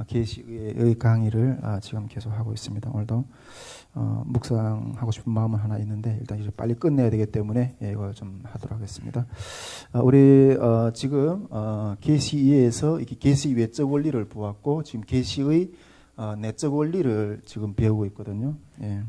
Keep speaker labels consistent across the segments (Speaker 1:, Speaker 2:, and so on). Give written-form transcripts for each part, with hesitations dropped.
Speaker 1: 계시의 강의를 지금 계속 하고 있습니다. 오늘도 묵상하고 싶은 마음은 하나 있는데 일단 이제 빨리 끝내야 되기 때문에 이걸 좀 하도록 하겠습니다. 우리 지금 계시 2에서 이렇게 계시 외적 원리를 보았고 지금 계시의 내적 원리를 지금 배우고 있거든요. 예.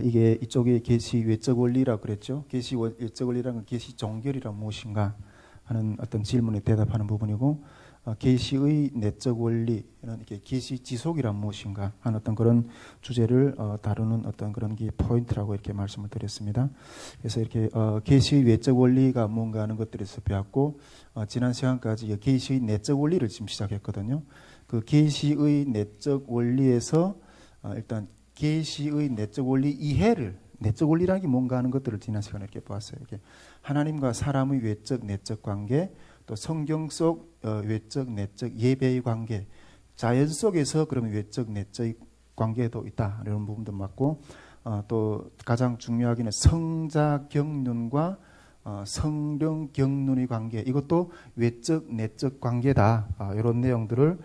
Speaker 1: 이게 이쪽에 계시 외적 원리라 그랬죠. 계시 외적 원리라는 건 계시 종결이란 무엇인가 하는 어떤 질문에 대답하는 부분이고, 계시의 내적 원리는 이렇게 계시 지속이란 무엇인가 하는 어떤 그런 주제를 다루는 어떤 그런 게 포인트라고 이렇게 말씀을 드렸습니다. 그래서 이렇게 계시의 외적 원리가 뭔가 하는 것들에서 배웠고, 지난 시간까지 계시의 내적 원리를 지금 시작했거든요. 그 계시의 내적 원리에서 일단 계시의 내적 원리 이해를, 내적 원리라는 게 뭔가 하는 것들을 지난 시간에 이렇게 보았어요. 이렇게 하나님과 사람의 외적 내적 관계, 또 성경 속 외적 내적 예배의 관계, 자연 속에서 그러면 외적 내적 관계도 있다 이런 부분도 맞고, 또 가장 중요하기는 성자 경륜과 성령 경륜의 관계, 이것도 외적 내적 관계다, 이런 내용들을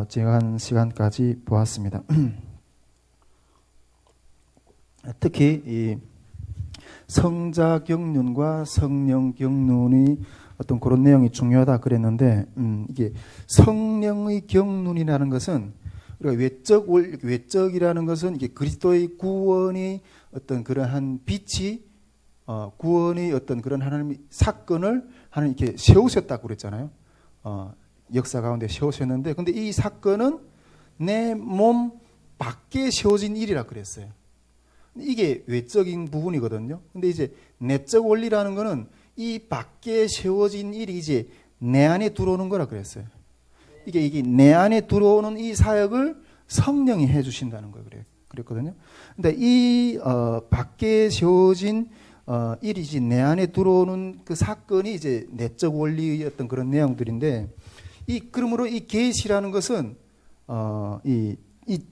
Speaker 1: 지난 시간까지 보았습니다. 특히 이 성자 경륜과 성령 경륜이 어떤 그런 내용이 중요하다 그랬는데, 이게 성령의 경륜이라는 것은 우리가 외적이라는 것은 이게 그리스도의 구원이 어떤 그러한 빛이 구원의 어떤 그런 하나님의 사건을 하나님 이렇게 세우셨다고 그랬잖아요. 역사 가운데 세우셨는데, 근데 이 사건은 내 몸 밖에 세워진 일이라 그랬어요. 이게 외적인 부분이거든요. 근데 이제 내적 원리라는 거는 이 밖에 세워진 일이 이제 내 안에 들어오는 거라 그랬어요. 이게 내 안에 들어오는 이 사역을 성령이 해 주신다는 거예요. 그랬거든요. 근데 이 밖에 세워진 일이지 내 안에 들어오는 그 사건이 이제 내적 원리의 어떤 그런 내용들인데, 그러므로 이 계시라는 것은 이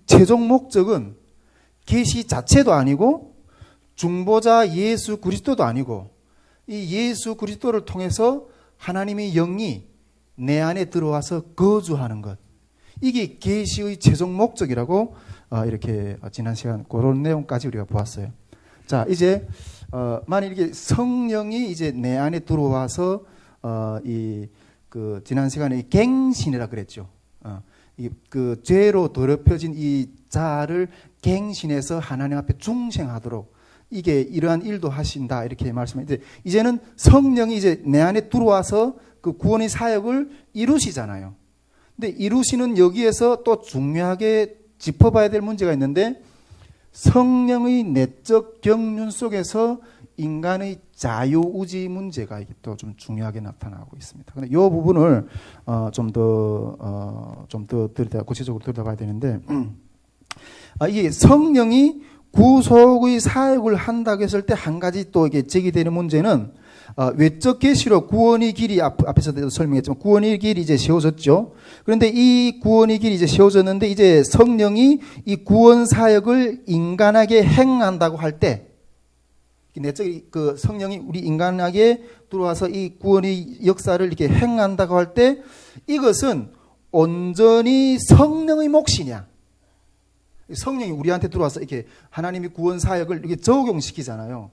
Speaker 1: 최종 목적은 계시 자체도 아니고 중보자 예수 그리스도도 아니고, 이 예수 그리스도를 통해서 하나님의 영이 내 안에 들어와서 거주하는 것, 이게 계시의 최종 목적이라고 이렇게 지난 시간 그런 내용까지 우리가 보았어요. 자, 이제 만일 이게 성령이 이제 내 안에 들어와서 지난 시간에 갱신이라 그랬죠. 그 죄로 더럽혀진 이 자를 갱신해서 하나님 앞에 중생하도록 이게 이러한 일도 하신다 이렇게 말씀했는데, 이제는 성령이 이제 내 안에 들어와서 그 구원의 사역을 이루시잖아요. 근데 이루시는 여기에서 또 중요하게 짚어봐야 될 문제가 있는데, 성령의 내적 경륜 속에서 인간의 자유의지 문제가 또 좀 중요하게 나타나고 있습니다. 근데 이 부분을 좀 더 구체적으로 들여다봐야 되는데, 이게 성령이 구속의 사역을 한다고 했을 때 한 가지 또 이게 제기되는 문제는, 외적 계시로 구원의 길이 앞에서도 설명했지만 구원의 길이 이제 세워졌죠. 그런데 이 구원의 길이 이제 세워졌는데, 이제 성령이 이 구원 사역을 인간에게 행한다고 할 때, 내적 그 성령이 우리 인간에게 들어와서 이 구원의 역사를 이렇게 행한다고 할 때, 이것은 온전히 성령의 몫이냐? 성령이 우리한테 들어와서 이렇게 하나님이 구원 사역을 이렇게 적용시키잖아요.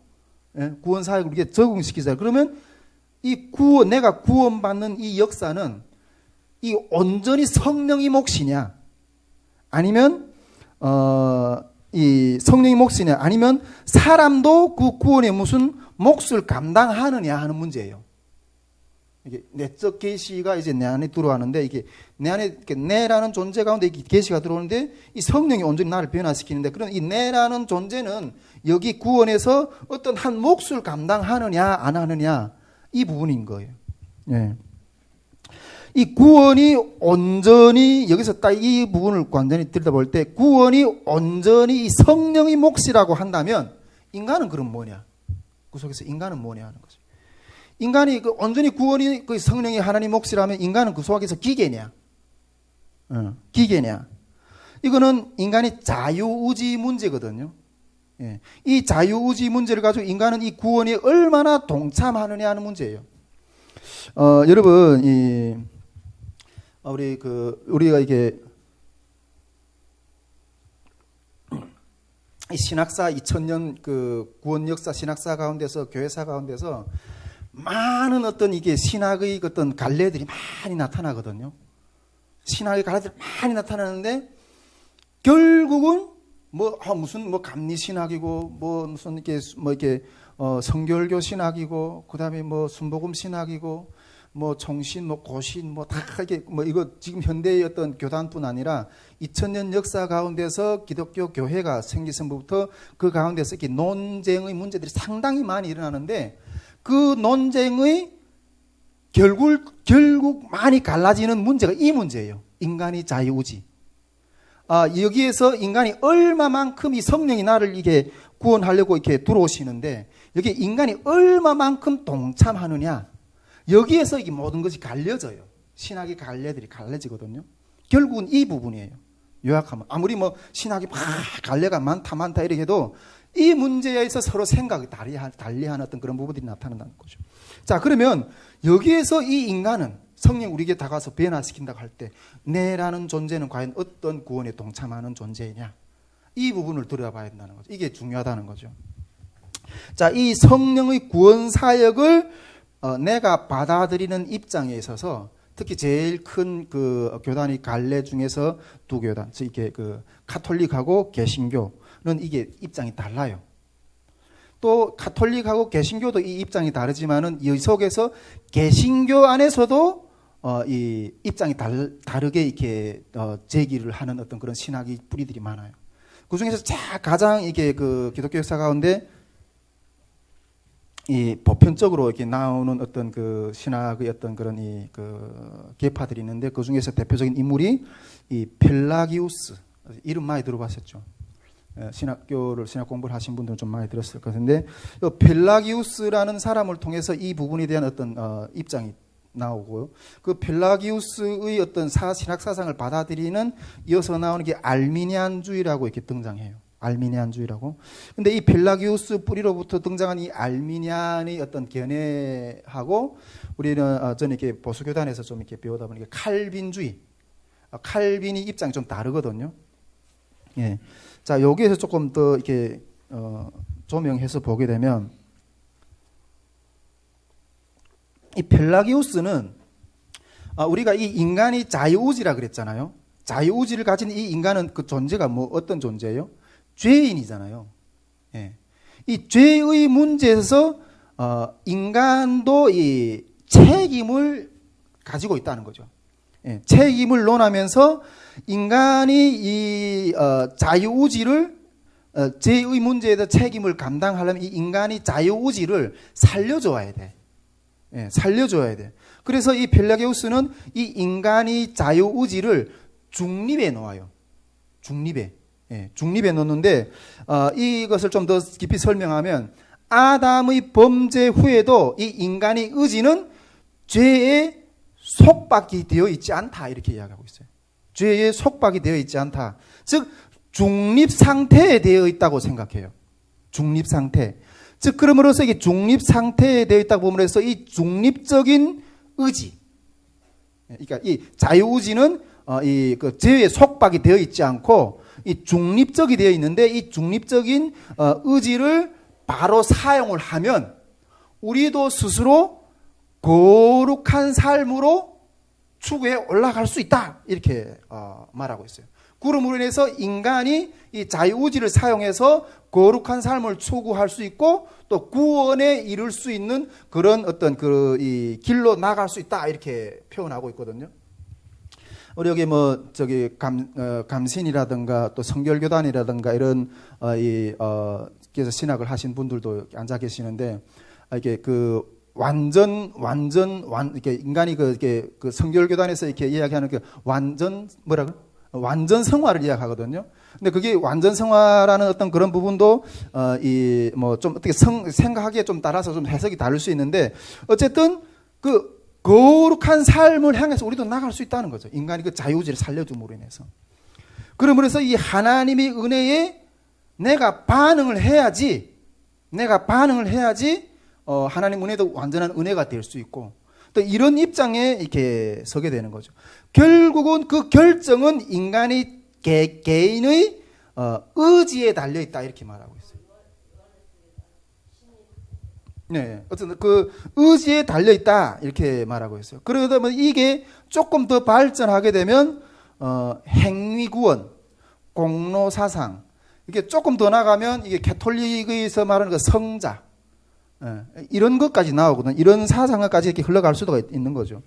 Speaker 1: 예? 구원 사역을 이렇게 적용시키잖아요. 그러면 이 내가 구원받는 이 역사는 이 온전히 성령의 몫이냐? 아니면 이 성령의 몫이냐? 아니면 사람도 그 구원에 무슨 몫을 감당하느냐 하는 문제예요. 이게 내적 계시가 이제 내 안에 들어왔는데, 이게 내 안에 내라는 존재 가운데 이게 계시가 들어오는데, 이 성령이 온전히 나를 변화시키는데, 그런 이 내라는 존재는 여기 구원에서 어떤 한 몫을 감당하느냐 안 하느냐, 이 부분인 거예요. 예. 이 구원이 온전히 여기서 딱 이 부분을 완전히 들여다볼 때, 구원이 온전히 이 성령의 몫이라고 한다면 인간은 그럼 뭐냐? 그 속에서 인간은 뭐냐 하는 거죠. 인간이 온전히 구원이 그 성령이 하나님 몫이라면 인간은 그 속에서 기계냐? 기계냐? 이거는 인간의 자유의지 문제거든요. 예. 이 자유의지 문제를 가지고 인간은 이 구원에 얼마나 동참하느냐 하는 문제예요. 여러분, 우리가 이게 이 신학사 2000년 그 구원 역사 신학사 가운데서 교회사 가운데서 많은 어떤 이게 신학의 어떤 갈래들이 많이 나타나거든요. 신학의 갈래들이 많이 나타나는데 결국은 무슨 감리 신학이고 무슨 이렇게 성결교 신학이고 그다음에 순복음 신학이고 정신 고신 다 이게 이거 지금 현대의 어떤 교단뿐 아니라 2000년 역사 가운데서 기독교 교회가 생기선부터 그 가운데서 이렇게 논쟁의 문제들이 상당히 많이 일어나는데 그 논쟁의 결국 많이 갈라지는 문제가 이 문제예요. 인간의 자유의지. 여기에서 인간이 얼마만큼 이 성령이 나를 이게 구원하려고 이렇게 들어오시는데 여기 인간이 얼마만큼 동참하느냐. 여기에서 이게 모든 것이 갈려져요. 신학의 갈래들이 갈려지거든요. 결국은 이 부분이에요. 요약하면 아무리 신학이 막 갈래가 많다 이렇게 해도 이 문제에서 서로 생각이 달리하는 어떤 그런 부분들이 나타난다는 거죠. 자, 그러면 여기에서 이 인간은 성령 우리에게 다가와서 변화시킨다고 할 때 내라는 존재는 과연 어떤 구원에 동참하는 존재이냐, 이 부분을 들여다봐야 된다는 거죠. 이게 중요하다는 거죠. 자, 이 성령의 구원 사역을 내가 받아들이는 입장에 있어서 특히 제일 큰 그 교단이 갈래 중에서 두 교단, 이게 그 카톨릭하고 개신교는 이게 입장이 달라요. 또 카톨릭하고 개신교도 이 입장이 다르지만은 이 속에서 개신교 안에서도 이 입장이 다르게 이렇게 제기를 하는 어떤 그런 신학의 뿌리들이 많아요. 그 중에서 가장 이게 그 기독교 역사 가운데 이 보편적으로 이렇게 나오는 어떤 그 신학의 어떤 그런 그 계파들이 있는데 그 중에서 대표적인 인물이 이 펠라기우스, 이름 많이 들어봤었죠. 신학 공부를 하신 분들은 좀 많이 들었을 것 같은데 펠라기우스라는 사람을 통해서 이 부분에 대한 어떤 입장이 나오고요. 그 펠라기우스의 어떤 신학 사상을 받아들이는 이어서 나오는 게 알미니안주의라고 이렇게 등장해요. 알미니안주의라고. 근데 이 펠라기우스 뿌리로부터 등장한 이 알미니안의 어떤 견해하고 우리는 저는 이렇게 보수교단에서 좀 이렇게 배우다 보니까 칼빈주의, 칼빈이 입장이 좀 다르거든요. 예. 자, 여기에서 조금 더 이렇게 조명해서 보게 되면 이 펠라기우스는 우리가 이 인간이 자유의지라 그랬잖아요. 자유의지를 가진 이 인간은 그 존재가 어떤 존재예요? 죄인이잖아요. 예. 이 죄의 문제에서 인간도 이 책임을 가지고 있다는 거죠. 예. 책임을 논하면서 인간이 이 자유의지를 죄의 문제에 대해 책임을 감당하려면 이 인간이 자유의지를 살려줘야 돼. 예, 살려줘야 돼. 그래서 이 펠라기우스는 이 인간이 자유의지를 중립에 놓아요. 중립에. 예, 중립에 놓는데 이것을 좀 더 깊이 설명하면 아담의 범죄 후에도 이 인간의 의지는 죄에 속박이 되어 있지 않다, 이렇게 이야기하고 있어요. 죄에 속박이 되어 있지 않다. 즉 중립 상태에 되어 있다고 생각해요. 중립 상태. 즉 그럼으로써 이게 중립 상태에 되어 있다고 보면서 이 중립적인 의지, 그러니까 이 자유의지는 이 그 죄에 속박이 되어 있지 않고 이 중립적이 되어 있는데 이 중립적인 의지를 바로 사용을 하면 우리도 스스로 거룩한 삶으로 추구해 올라갈 수 있다, 이렇게 말하고 있어요. 그러므로 인해서 인간이 이 자유의지를 사용해서 거룩한 삶을 추구할 수 있고 또 구원에 이를 수 있는 그런 어떤 이 길로 나갈 수 있다, 이렇게 표현하고 있거든요. 우리 여기 감신이라든가 또 성결교단이라든가 이런 그래서 신학을 하신 분들도 완전 계시는데 이게 이렇게 인간이 이렇게 그 성결교단에서 이렇게 이야기하는 그 완전 성화를 이야기하거든요. 근데 그게 완전 성화라는 어떤 그런 부분도 좀 어떻게 생각하기에 좀 따라서 좀 해석이 다를 수 있는데 어쨌든 그 거룩한 삶을 향해서 우리도 나갈 수 있다는 거죠. 인간이 그 자유의지를 살려줌으로 인해서. 그러므로 이 하나님의 은혜에 내가 반응을 해야지 하나님 은혜도 완전한 은혜가 될 수 있고 또 이런 입장에 이렇게 서게 되는 거죠. 결국은 그 결정은 인간이 개인의 의지에 달려 있다 이렇게 말하고 있어요. 네, 어쨌든 그 의지에 달려 있다 이렇게 말하고 있어요. 그러다 보면 이게 조금 더 발전하게 되면 행위구원, 공로사상, 이게 조금 더 나가면 이게 캐톨릭에서 말하는 그 성자, 이런 것까지 나오거든. 이런 사상까지 이렇게 흘러갈 수도 있는 거죠.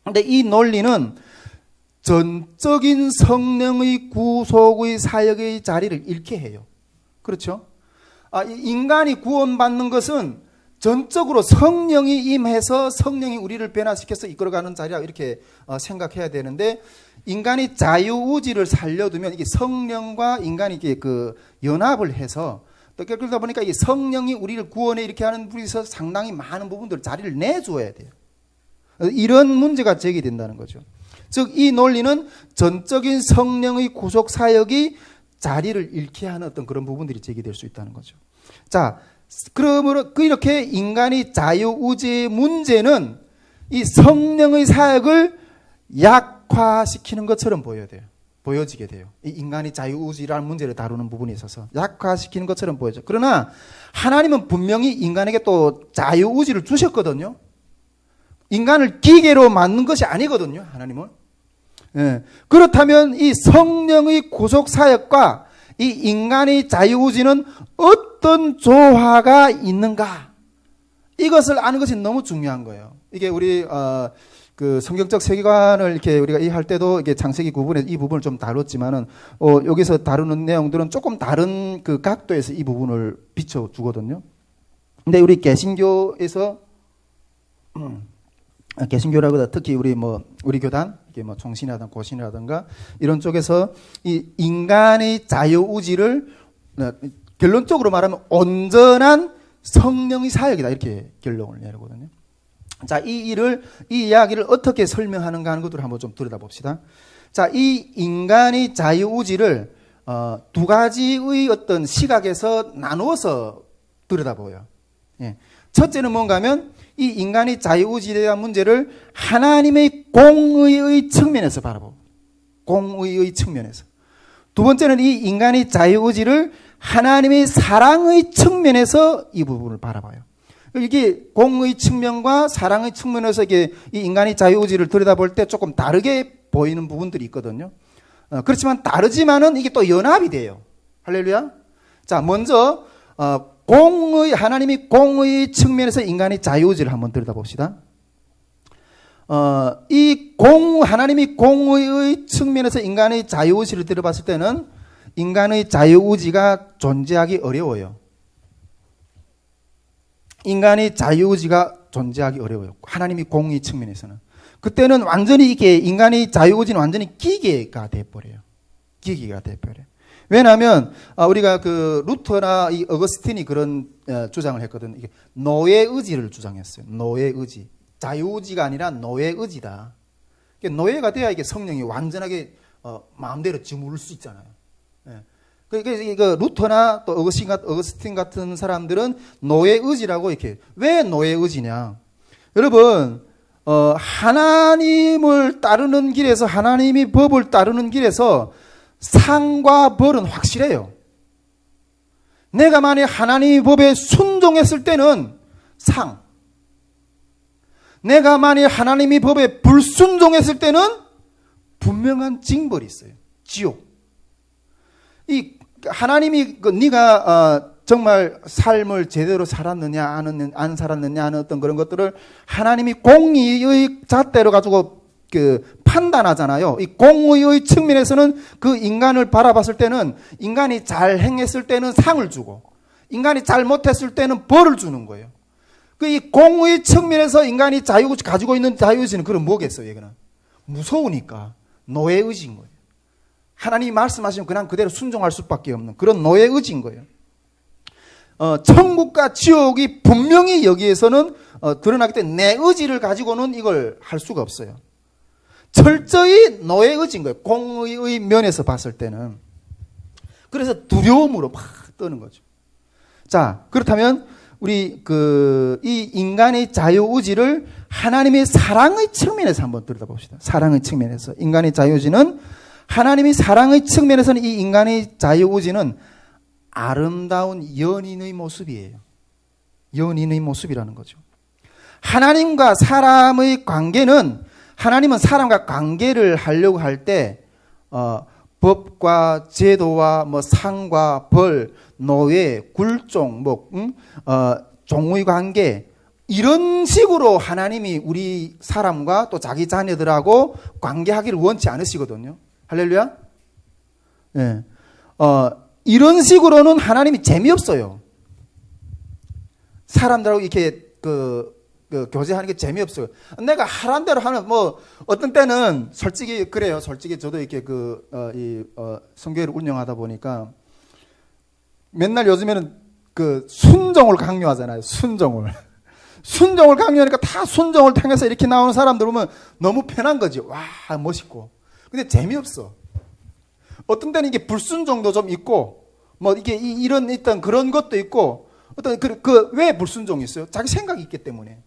Speaker 1: 근데 이 논리는 전적인 성령의 구속의 사역의 자리를 잃게 해요. 그렇죠? 인간이 구원받는 것은 전적으로 성령이 임해서 성령이 우리를 변화시켜서 이끌어가는 자리라 이렇게 생각해야 되는데, 인간이 자유의지를 살려두면 이게 성령과 인간이 이게 그 연합을 해서, 또 그러다 보니까 이 성령이 우리를 구원해 이렇게 하는 분에서 상당히 많은 부분들 자리를 내줘야 돼요. 이런 문제가 제기된다는 거죠. 즉 이 논리는 전적인 성령의 구속 사역이 자리를 잃게 하는 어떤 그런 부분들이 제기될 수 있다는 거죠. 자, 그러므로 이렇게 인간이 자유의지의 문제는 이 성령의 사역을 약화시키는 것처럼 보여지게 돼요. 이 인간이 자유의지라는 문제를 다루는 부분에 있어서 약화시키는 것처럼 보여져. 그러나 하나님은 분명히 인간에게 또 자유의지를 주셨거든요. 인간을 기계로 만든 것이 아니거든요, 하나님은. 예. 그렇다면 이 성령의 구속 사역과 이 인간의 자유의지는 어떤 조화가 있는가? 이것을 아는 것이 너무 중요한 거예요. 이게 우리 그 성경적 세계관을 이렇게 우리가 이해할 때도 이게 창세기 9분에 이 부분을 좀 다뤘지만은 여기서 다루는 내용들은 조금 다른 그 각도에서 이 부분을 비춰 주거든요. 근데 우리 개신교에서 개신교라고 특히 우리 교단, 이게 총신이라든가 고신이라든가 이런 쪽에서 이 인간의 자유의지를 결론적으로 말하면 온전한 성령의 사역이다 이렇게 결론을 내리거든요. 자, 이 이야기를 어떻게 설명하는가 하는 것들을 한번 좀 들여다봅시다. 자, 이 인간의 자유의지를 두 가지의 어떤 시각에서 나누어서 들여다보여요. 예. 첫째는 뭔가 하면 이 인간의 자유의지에 대한 문제를 하나님의 공의의 측면에서 바라보고, 공의의 측면에서. 두 번째는 이 인간의 자유의지를 하나님의 사랑의 측면에서 이 부분을 바라봐요. 이게 공의 측면과 사랑의 측면에서 이게 이 인간의 자유의지를 들여다볼 때 조금 다르게 보이는 부분들이 있거든요. 그렇지만 다르지만은 이게 또 연합이 돼요. 할렐루야. 자, 먼저 하나님이 공의 측면에서 인간의 자유의지를 한번 들여다봅시다. 하나님이 공의의 측면에서 인간의 자유의지를 들여봤을 때는 인간의 자유의지가 존재하기 어려워요. 인간의 자유의지가 존재하기 어려워요. 하나님이 공의 측면에서는. 그때는 완전히 이게 인간의 자유의지는 완전히 기계가 돼버려요. 기계가 돼버려요. 왜냐하면 우리가 그 루터나 이 어거스틴이 그런 주장을 했거든요. 이게 노예의지를 주장했어요. 노예의지. 자유의지가 아니라 노예의지다. 노예가 돼야 이게 성령이 완전하게 마음대로 주무를 수 있잖아요. 그러니까 루터나 또 어거스틴 같은 사람들은 노예의지라고 이렇게. 왜 노예의지냐? 여러분, 하나님을 따르는 길에서, 하나님이 법을 따르는 길에서 상과 벌은 확실해요. 내가 만약 하나님의 법에 순종했을 때는 상. 내가 만약 하나님의 법에 불순종했을 때는 분명한 징벌이 있어요. 지옥. 이 하나님이 네가 정말 삶을 제대로 살았느냐 안 살았느냐 하는 어떤 그런 것들을 하나님이 공의의 잣대로 가지고 판단하잖아요. 이 공의의 측면에서는 그 인간을 바라봤을 때는 인간이 잘 행했을 때는 상을 주고 인간이 잘못했을 때는 벌을 주는 거예요. 이 공의 측면에서 인간이 가지고 있는 자유의지는 그럼 뭐겠어요? 이거는 무서우니까 노예의지인 거예요. 하나님이 말씀하시면 그냥 그대로 순종할 수밖에 없는 그런 노예의지인 거예요. 천국과 지옥이 분명히 여기에서는 드러나기 때문에 내 의지를 가지고는 이걸 할 수가 없어요. 철저히 노예의지인 거예요. 공의의 면에서 봤을 때는. 그래서 두려움으로 막 떠는 거죠. 자, 그렇다면 우리 이 인간의 자유의지를 하나님의 사랑의 측면에서 한번 들여다봅시다. 사랑의 측면에서. 인간의 자유의지는 하나님의 사랑의 측면에서는 이 인간의 자유의지는 아름다운 연인의 모습이에요. 연인의 모습이라는 거죠. 하나님과 사람의 관계는 하나님은 사람과 관계를 하려고 할 때 법과 제도와 뭐 상과 벌, 노예, 굴종, 종의 관계 이런 식으로 하나님이 우리 사람과 또 자기 자녀들하고 관계하기를 원치 않으시거든요. 할렐루야. 예. 이런 식으로는 하나님이 재미없어요. 사람들하고 이렇게 교제하는 게 재미없어요. 내가 하란 대로 하는, 어떤 때는 솔직히 그래요. 솔직히 저도 이렇게 성교회를 운영하다 보니까 맨날 요즘에는 순종을 강요하잖아요. 순종을 강요하니까 다 순종을 통해서 이렇게 나오는 사람들 보면 너무 편한 거지. 와, 멋있고. 근데 재미없어. 어떤 때는 이게 불순종도 좀 있고, 이게 이런 그런 것도 있고, 왜 불순종이 있어요? 자기 생각이 있기 때문에.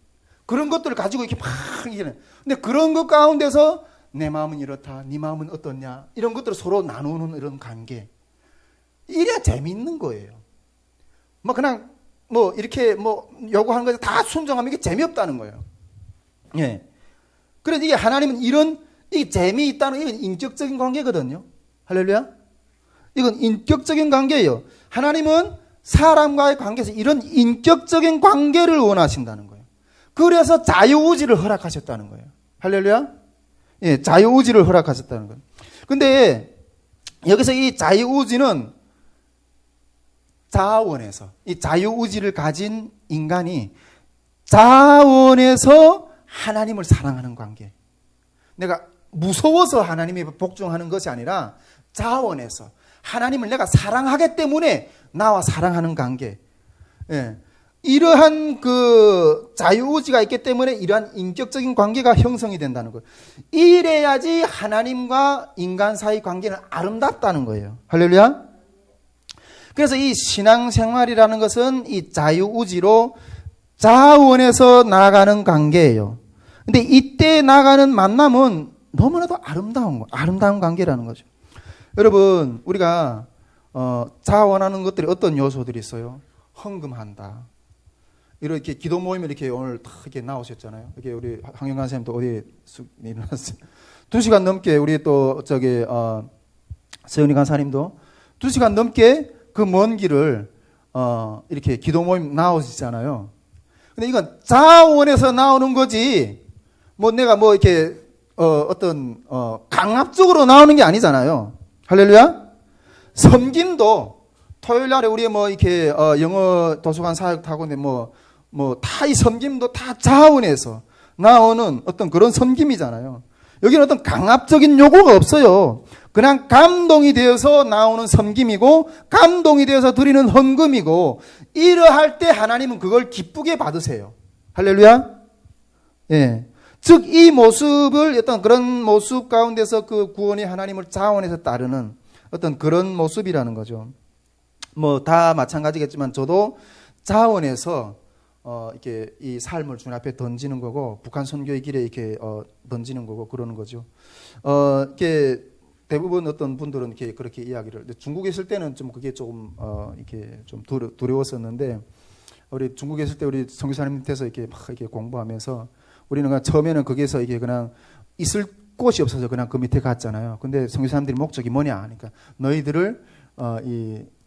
Speaker 1: 그런 것들을 가지고 이렇게 막 이기는. 근데 그런 것 가운데서 내 마음은 이렇다, 네 마음은 어떻냐, 이런 것들을 서로 나누는 이런 관계. 이래야 재미있는 거예요. 그냥 이렇게 요구하는 것에 다 순종하면 이게 재미없다는 거예요. 예. 그래서 이게 하나님은 이게 재미있다는 이건 인격적인 관계거든요. 할렐루야. 이건 인격적인 관계예요. 하나님은 사람과의 관계에서 이런 인격적인 관계를 원하신다는 거예요. 그래서 자유의지를 허락하셨다는 거예요. 할렐루야. 예, 자유의지를 허락하셨다는 거예요. 근데 여기서 이 자유의지는 자원에서, 이 자유의지를 가진 인간이 자원에서 하나님을 사랑하는 관계. 내가 무서워서 하나님이 복종하는 것이 아니라 자원에서 하나님을 내가 사랑하기 때문에 나와 사랑하는 관계. 예. 이러한 자유의지가 있기 때문에 이러한 인격적인 관계가 형성이 된다는 거예요. 이래야지 하나님과 인간 사이 관계는 아름답다는 거예요. 할렐루야. 그래서 이 신앙생활이라는 것은 이 자유의지로 자원에서 나아가는 관계예요. 근데 이때 나가는 만남은 너무나도 아름다운 관계라는 거죠. 여러분, 우리가 자원하는 것들이 어떤 요소들이 있어요? 헌금한다. 이렇게 기도 모임에 이렇게 오늘 다 이렇게 나오셨잖아요. 이렇게 우리 황영관 선생님도 어디에 일어났어요. 2시간 넘게 우리 또 세훈이 간사님도 2시간 넘게 그 먼 길을 이렇게 기도 모임 나오시잖아요. 근데 이건 자원에서 나오는 거지. 내가 이렇게 강압적으로 나오는 게 아니잖아요. 할렐루야. 섬김도 토요일 날에 우리 이렇게 영어 도서관 사역하고 다 이 섬김도 다 자원에서 나오는 어떤 그런 섬김이잖아요. 여기는 어떤 강압적인 요구가 없어요. 그냥 감동이 되어서 나오는 섬김이고 감동이 되어서 드리는 헌금이고 이러할 때 하나님은 그걸 기쁘게 받으세요. 할렐루야. 예. 즉 이 모습을 어떤 그런 모습 가운데서 그 구원이 하나님을 자원해서 따르는 어떤 그런 모습이라는 거죠. 다 마찬가지겠지만 저도 자원해서 이렇게 이 삶을 주님 앞에 던지는 거고 북한 선교의 길에 이렇게 던지는 거고 그러는 거죠. 이렇게 대부분 어떤 분들은 이렇게 그렇게 이야기를. 중국에 있을 때는 좀 그게 조금 이렇게 좀 두려웠었는데 우리 중국에 있을 때 우리 선교사님 밑에서 이렇게 막 이렇게 공부하면서 우리는 처음에는 거기에서 이게 그냥 있을 곳이 없어서 그냥 그 밑에 갔잖아요. 근데 선교사님들이 목적이 뭐냐 하니까 너희들을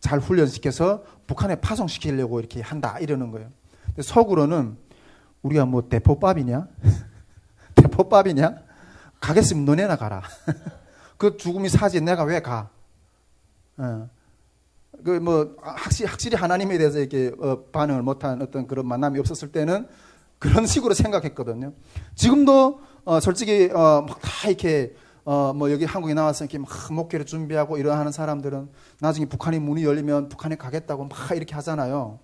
Speaker 1: 잘 훈련시켜서 북한에 파송시키려고 이렇게 한다 이러는 거예요. 근데 속으로는 우리가 대포밥이냐? 대포밥이냐? 가겠으면 너네나 가라. 그 죽음이 사지 내가 왜 가? 확실히 하나님에 대해서 이렇게 반응을 못한 어떤 그런 만남이 없었을 때는 그런 식으로 생각했거든요. 지금도 솔직히 막 다 이렇게 여기 한국에 나와서 이렇게 막 목회를 준비하고 이러 하는 사람들은 나중에 북한의 문이 열리면 북한에 가겠다고 막 이렇게 하잖아요.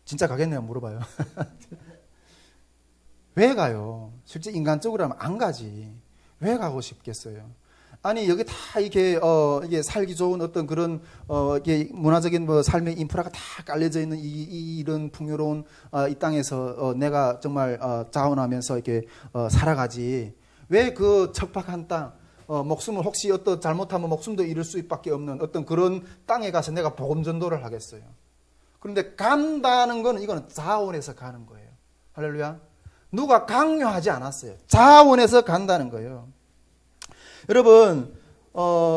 Speaker 1: 진짜 가겠네요? 물어봐요. 왜 가요? 실제 인간적으로 하면 안 가지. 왜 가고 싶겠어요? 아니 여기 다 이게 이게 살기 좋은 어떤 그런 이게 문화적인 뭐 삶의 인프라가 다 깔려져 있는 이런 풍요로운 이 땅에서 내가 정말 자원하면서 이렇게 살아가지. 왜 그 척박한 땅, 목숨을 혹시 어떤 잘못하면 목숨도 잃을 수밖에 없는 어떤 그런 땅에 가서 내가 복음 전도를 하겠어요. 그런데 간다는 거는 이거는 자원에서 가는 거예요. 할렐루야. 누가 강요하지 않았어요. 자원에서 간다는 거예요. 여러분,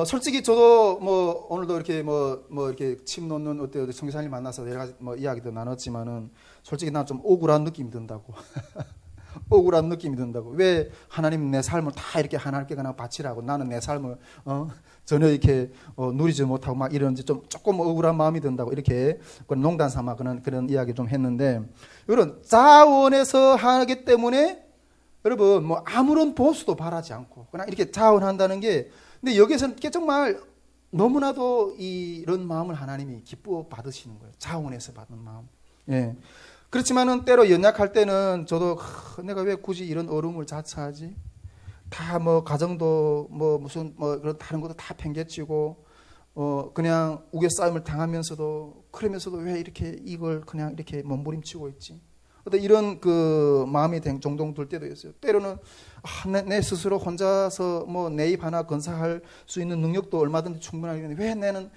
Speaker 1: 솔직히 저도 뭐 오늘도 이렇게 뭐 이렇게 침 놓는 어때요? 청교사님 만나서 여러 가지 뭐 이야기도 나눴지만은 솔직히 난 좀 억울한 느낌이 든다고. 억울한 느낌이 든다고. 왜 하나님 내 삶을 다 이렇게 하나님께 그냥 바치라고 나는 내 삶을 전혀 이렇게 누리지 못하고 막 이런지 조금 억울한 마음이 든다고 이렇게 농담 삼아 그런 이야기 좀 했는데, 이런 자원에서 하기 때문에 여러분 뭐 아무런 보수도 바라지 않고 그냥 이렇게 자원한다는 게, 근데 여기서는 정말 너무나도 이런 마음을 하나님이 기뻐 받으시는 거예요. 자원에서 받는 마음. 예. 그렇지만은 때로 연약할 때는 저도 내가 왜 굳이 이런 어려움을 자처하지? 다 뭐 가정도 뭐 무슨 뭐 그런 다른 것도 다 팽개치고 그냥 우겨싸움을 당하면서도 그러면서도 왜 이렇게 이걸 그냥 이렇게 몸부림치고 있지? 어떤 이런 그 마음이 종종 들 때도 있어요. 때로는 내 스스로 혼자서 뭐 내 입 하나 건사할 수 있는 능력도 얼마든지 충분하겠는데 왜 나는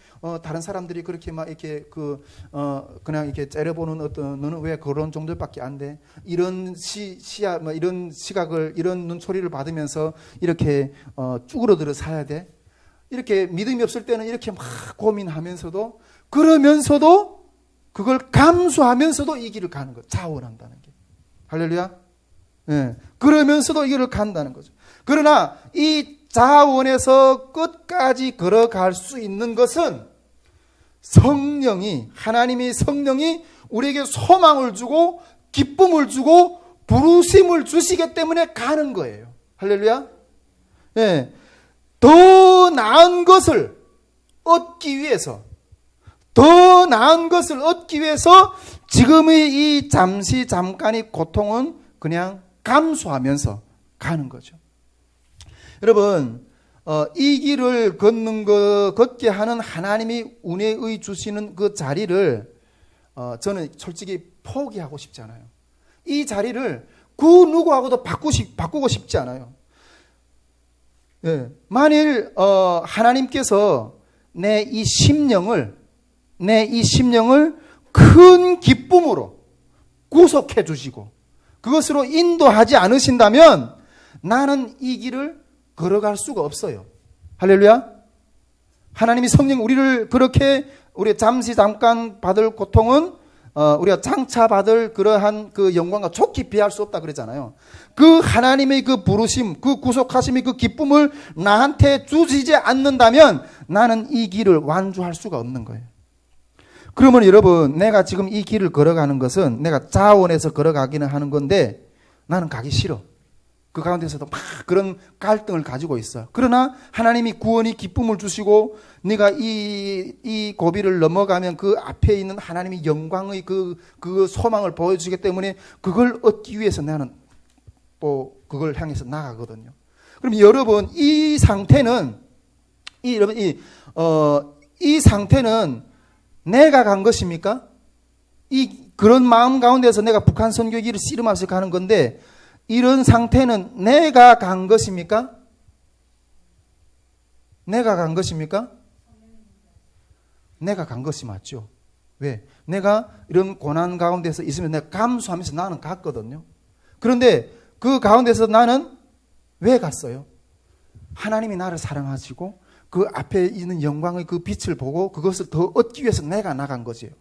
Speaker 1: 다른 사람들이 그렇게 막 이렇게 그냥 이렇게 째려보는 어떤 너는 왜 그런 정도밖에 안 돼? 이런 시야 뭐 이런 시각을 이런 눈초리를 받으면서 이렇게 쭈그러들어 사야 돼? 이렇게 믿음이 없을 때는 이렇게 막 고민하면서도 그러면서도 그걸 감수하면서도 이 길을 가는 것, 자원한다는 게. 할렐루야. 예. 그러면서도 이 길을 간다는 거죠. 그러나 이 자원에서 끝까지 걸어갈 수 있는 것은 하나님이 성령이 우리에게 소망을 주고 기쁨을 주고 부르심을 주시기 때문에 가는 거예요. 할렐루야. 예. 더 나은 것을 얻기 위해서 지금의 이 잠깐의 고통은 그냥 감수하면서 가는 거죠. 여러분, 이 길을 걷게 하는 하나님이 은혜의 주시는 그 자리를 저는 솔직히 포기하고 싶지 않아요. 이 자리를 그 누구하고도 바꾸고 싶지 않아요. 예. 만일 하나님께서 내 이 심령을 큰 기쁨으로 구속해 주시고 그것으로 인도하지 않으신다면 나는 이 길을 걸어갈 수가 없어요. 할렐루야. 하나님이 성령 우리를 그렇게 우리 잠깐 받을 고통은 우리가 장차 받을 그러한 그 영광과 좋게 비할 수 없다 그랬잖아요. 그 하나님의 그 부르심, 그 구속하심의 그 기쁨을 나한테 주시지 않는다면 나는 이 길을 완주할 수가 없는 거예요. 그러면 여러분, 내가 지금 이 길을 걸어가는 것은 내가 자원해서 걸어가기는 하는 건데 나는 가기 싫어. 그 가운데서도 막 그런 갈등을 가지고 있어. 그러나 하나님이 구원이 기쁨을 주시고 네가 이 고비를 넘어가면 그 앞에 있는 하나님의 영광의 그 소망을 보여주기 때문에 그걸 얻기 위해서 나는 또 그걸 향해서 나가거든요. 그럼 여러분, 이 상태는 내가 간 것입니까? 그런 마음 가운데서 내가 북한 선교기를 씨름하면서 가는 건데 이런 상태는 내가 간 것입니까? 내가 간 것입니까? 내가 간 것이 맞죠. 왜? 내가 이런 고난 가운데서 있으면 내가 감수하면서 나는 갔거든요. 그런데 그 가운데서 나는 왜 갔어요? 하나님이 나를 사랑하시고 그 앞에 있는 영광의 그 빛을 보고 그것을 더 얻기 위해서 내가 나간 거지요.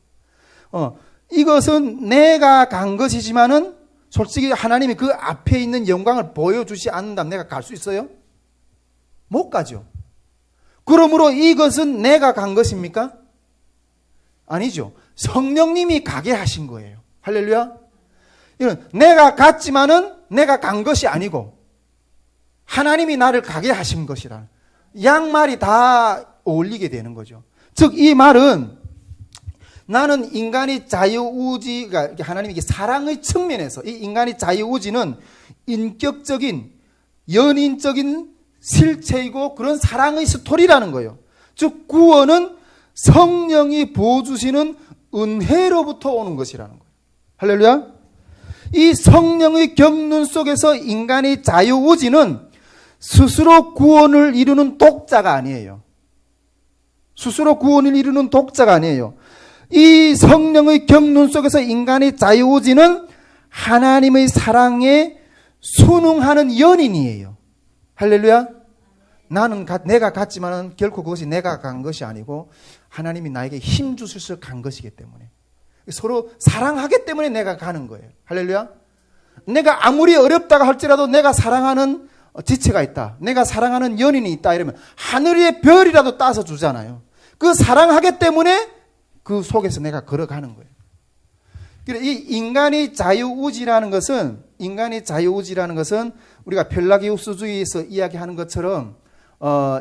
Speaker 1: 이것은 내가 간 것이지만은 솔직히 하나님이 그 앞에 있는 영광을 보여주지 않는다면 내가 갈 수 있어요? 못 가죠. 그러므로 이것은 내가 간 것입니까? 아니죠. 성령님이 가게 하신 거예요. 할렐루야. 이건 내가 갔지만은 내가 간 것이 아니고 하나님이 나를 가게 하신 것이라. 양말이 다 어울리게 되는 거죠. 즉 이 말은 나는 인간이 자유의지가 하나님이 사랑의 측면에서 이 인간의 자유의지는 인격적인 연인적인 실체이고 그런 사랑의 스토리라는 거예요. 즉 구원은 성령이 부어주시는 은혜로부터 오는 것이라는 거예요. 할렐루야. 이 성령의 경륜 속에서 인간의 자유의지는 스스로 구원을 이루는 독자가 아니에요. 스스로 구원을 이루는 독자가 아니에요. 이 성령의 경륜 속에서 인간의 자유의지는 하나님의 사랑에 순응하는 연인이에요. 할렐루야. 내가 갔지만은 결코 그것이 내가 간 것이 아니고 하나님이 나에게 힘 주셔서 간 것이기 때문에 서로 사랑하기 때문에 내가 가는 거예요. 할렐루야. 내가 아무리 어렵다고 할지라도 내가 사랑하는 지체가 있다. 내가 사랑하는 연인이 있다. 이러면 하늘의 별이라도 따서 주잖아요. 그 사랑하기 때문에 그 속에서 내가 걸어가는 거예요. 이 인간의 자유의지라는 것은 우리가 펠라기우스주의에서 이야기하는 것처럼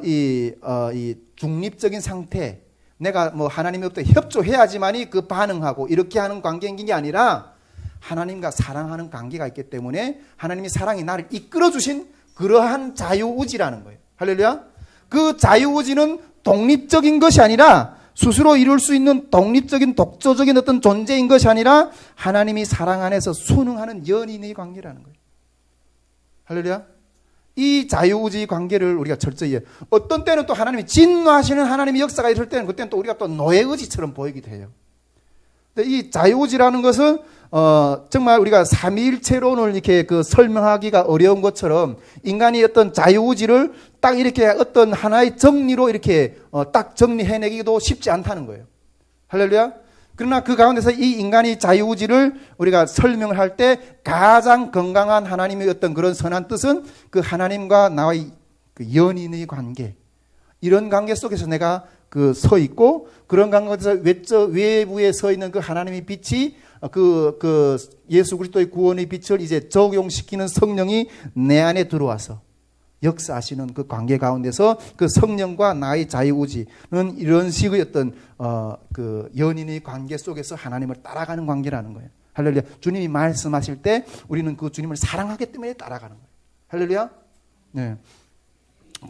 Speaker 1: 이 중립적인 상태, 내가 뭐 하나님으로부터 협조해야지만이 그 반응하고 이렇게 하는 관계인 게 아니라 하나님과 사랑하는 관계가 있기 때문에 하나님이 사랑이 나를 이끌어 주신 그러한 자유의지라는 거예요. 할렐루야. 그 자유의지는 독립적인 것이 아니라 스스로 이룰 수 있는 독립적인 독자적인 어떤 존재인 것이 아니라 하나님이 사랑 안에서 순응하는 연인의 관계라는 거예요. 할렐루야. 이 자유의지 관계를 우리가 철저히 어떤 때는 또 하나님이 진노하시는 하나님의 역사가 있을 때는 그때는 또 우리가 또 노예의지처럼 보이기도 해요. 근데 이 자유의지라는 것은 정말 우리가 삼위일체론을 이렇게 설명하기가 어려운 것처럼 인간이 어떤 자유의지를 딱 이렇게 어떤 하나의 정리로 이렇게 딱 정리해내기도 쉽지 않다는 거예요. 할렐루야. 그러나 그 가운데서 이 인간의 자유의지를 우리가 설명을 할 때 가장 건강한 하나님의 어떤 그런 선한 뜻은 그 하나님과 나의 그 연인의 관계, 이런 관계 속에서 내가 서 있고 그런 관계에서 외부에 서 있는 그 하나님의 빛이 그 예수 그리스도의 구원의 빛을 이제 적용시키는 성령이 내 안에 들어와서 역사하시는 그 관계 가운데서 그 성령과 나의 자유의지는 이런 식의 어떤 그 연인의 관계 속에서 하나님을 따라가는 관계라는 거예요. 할렐루야. 주님이 말씀하실 때 우리는 그 주님을 사랑하기 때문에 따라가는 거예요. 할렐루야. 네.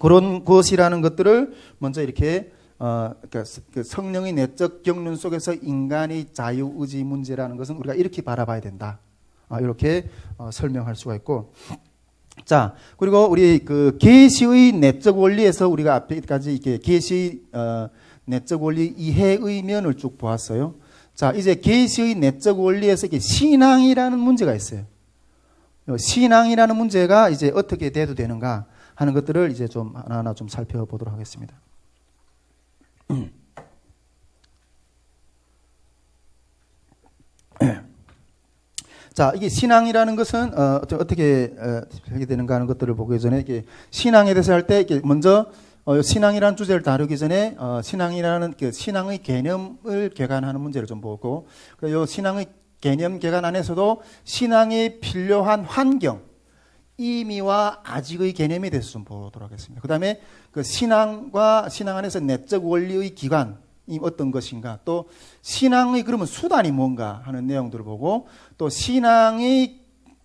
Speaker 1: 그런 것이라는 것들을 먼저 이렇게 그러니까 그 성령의 내적 경륜 속에서 인간의 자유의지 문제라는 것은 우리가 이렇게 바라봐야 된다. 이렇게 설명할 수가 있고. 자, 그리고 우리 그 계시의 내적 원리에서 우리가 앞에까지 이렇게 계시의 내적 원리 이해의 면을 쭉 보았어요. 자, 이제 계시의 내적 원리에서 이게 신앙이라는 문제가 있어요. 신앙이라는 문제가 이제 어떻게 돼도 되는가 하는 것들을 이제 좀 하나하나 좀 살펴보도록 하겠습니다. 자, 이게 신앙이라는 것은 어떻게 하게 되는가 하는 것들을 보기 전에 이게 신앙에 대해서 할 때 이게 먼저 신앙이라는 주제를 다루기 전에 신앙이라는 그 신앙의 개념을 개관하는 문제를 좀 보고, 그 신앙의 개념 개관 안에서도 신앙에 필요한 환경, 이미와 아직의 개념에 대해서 좀 보도록 하겠습니다. 그 다음에 그 신앙 안에서 내적 원리의 기관이 어떤 것인가, 또 신앙의 그러면 수단이 뭔가 하는 내용들을 보고, 또 신앙의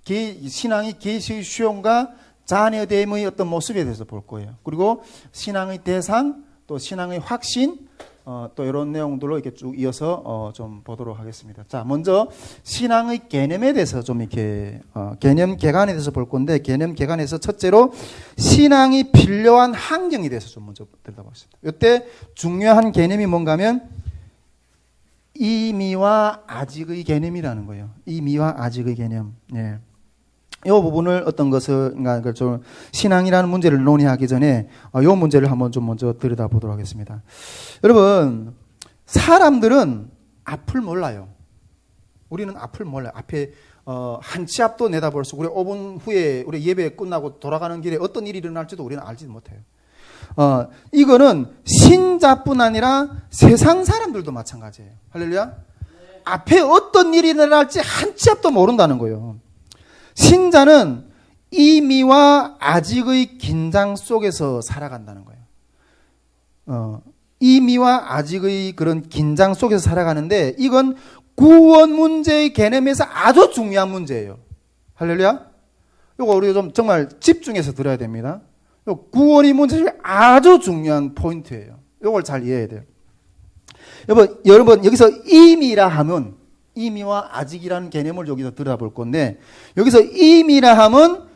Speaker 1: 계시의 수용과 자녀됨의 어떤 모습에 대해서 볼 거예요. 그리고 신앙의 대상, 또 신앙의 확신, 또 이런 내용들로 이렇게 쭉 이어서 좀 보도록 하겠습니다. 자, 먼저 신앙의 개념에 대해서 좀 이렇게 개념 개관에 대해서 볼 건데, 개념 개관에서 첫째로 신앙이 필요한 환경에 대해서 좀 먼저 들여다보겠습니다. 이때 중요한 개념이 뭔가 하면 이미와 아직의 개념이라는 거예요. 이미와 아직의 개념. 예. 이 부분을 어떤 것을, 그러니까 좀 신앙이라는 문제를 논의하기 전에 이 문제를 한번 좀 먼저 들여다보도록 하겠습니다. 여러분, 사람들은 앞을 몰라요. 우리는 앞을 몰라요. 앞에 한 치 앞도 내다볼 수, 우리 5분 후에 우리 예배 끝나고 돌아가는 길에 어떤 일이 일어날지도 우리는 알지도 못해요. 이거는 신자뿐 아니라 세상 사람들도 마찬가지예요. 할렐루야. 앞에 어떤 일이 일어날지 한 치 앞도 모른다는 거예요. 신자는 이미와 아직의 긴장 속에서 살아간다는 거예요. 이미와 아직의 그런 긴장 속에서 살아가는데, 이건 구원 문제의 개념에서 아주 중요한 문제예요. 할렐루야. 이거 우리가 좀 정말 집중해서 들어야 됩니다. 구원의 문제 중에 아주 중요한 포인트예요. 이걸 잘 이해해야 돼요. 여러분 여기서 임이라 하면 임의와 아직이라는 개념을 여기서 들여다볼 건데, 여기서 임이라 하면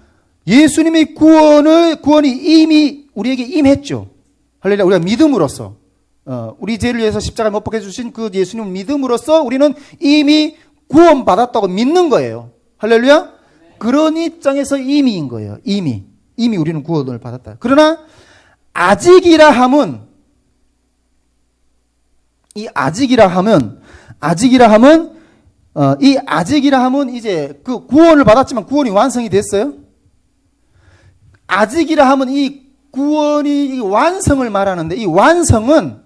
Speaker 1: 예수님의 구원이 이미 우리에게 임했죠. 할렐루야. 우리가 믿음으로써 우리 죄를 위해서 십자가에 못 박혀 주신 그 예수님을 믿음으로써 우리는 이미 구원받았다고 믿는 거예요. 할렐루야. 그런 입장에서 임의인 거예요. 이미 우리는 구원을 받았다. 그러나 아직이라 하면 이 아직이라 하면 이제 그 구원을 받았지만 구원이 완성이 됐어요? 아직이라 하면 이 구원이 이 완성을 말하는데, 이 완성은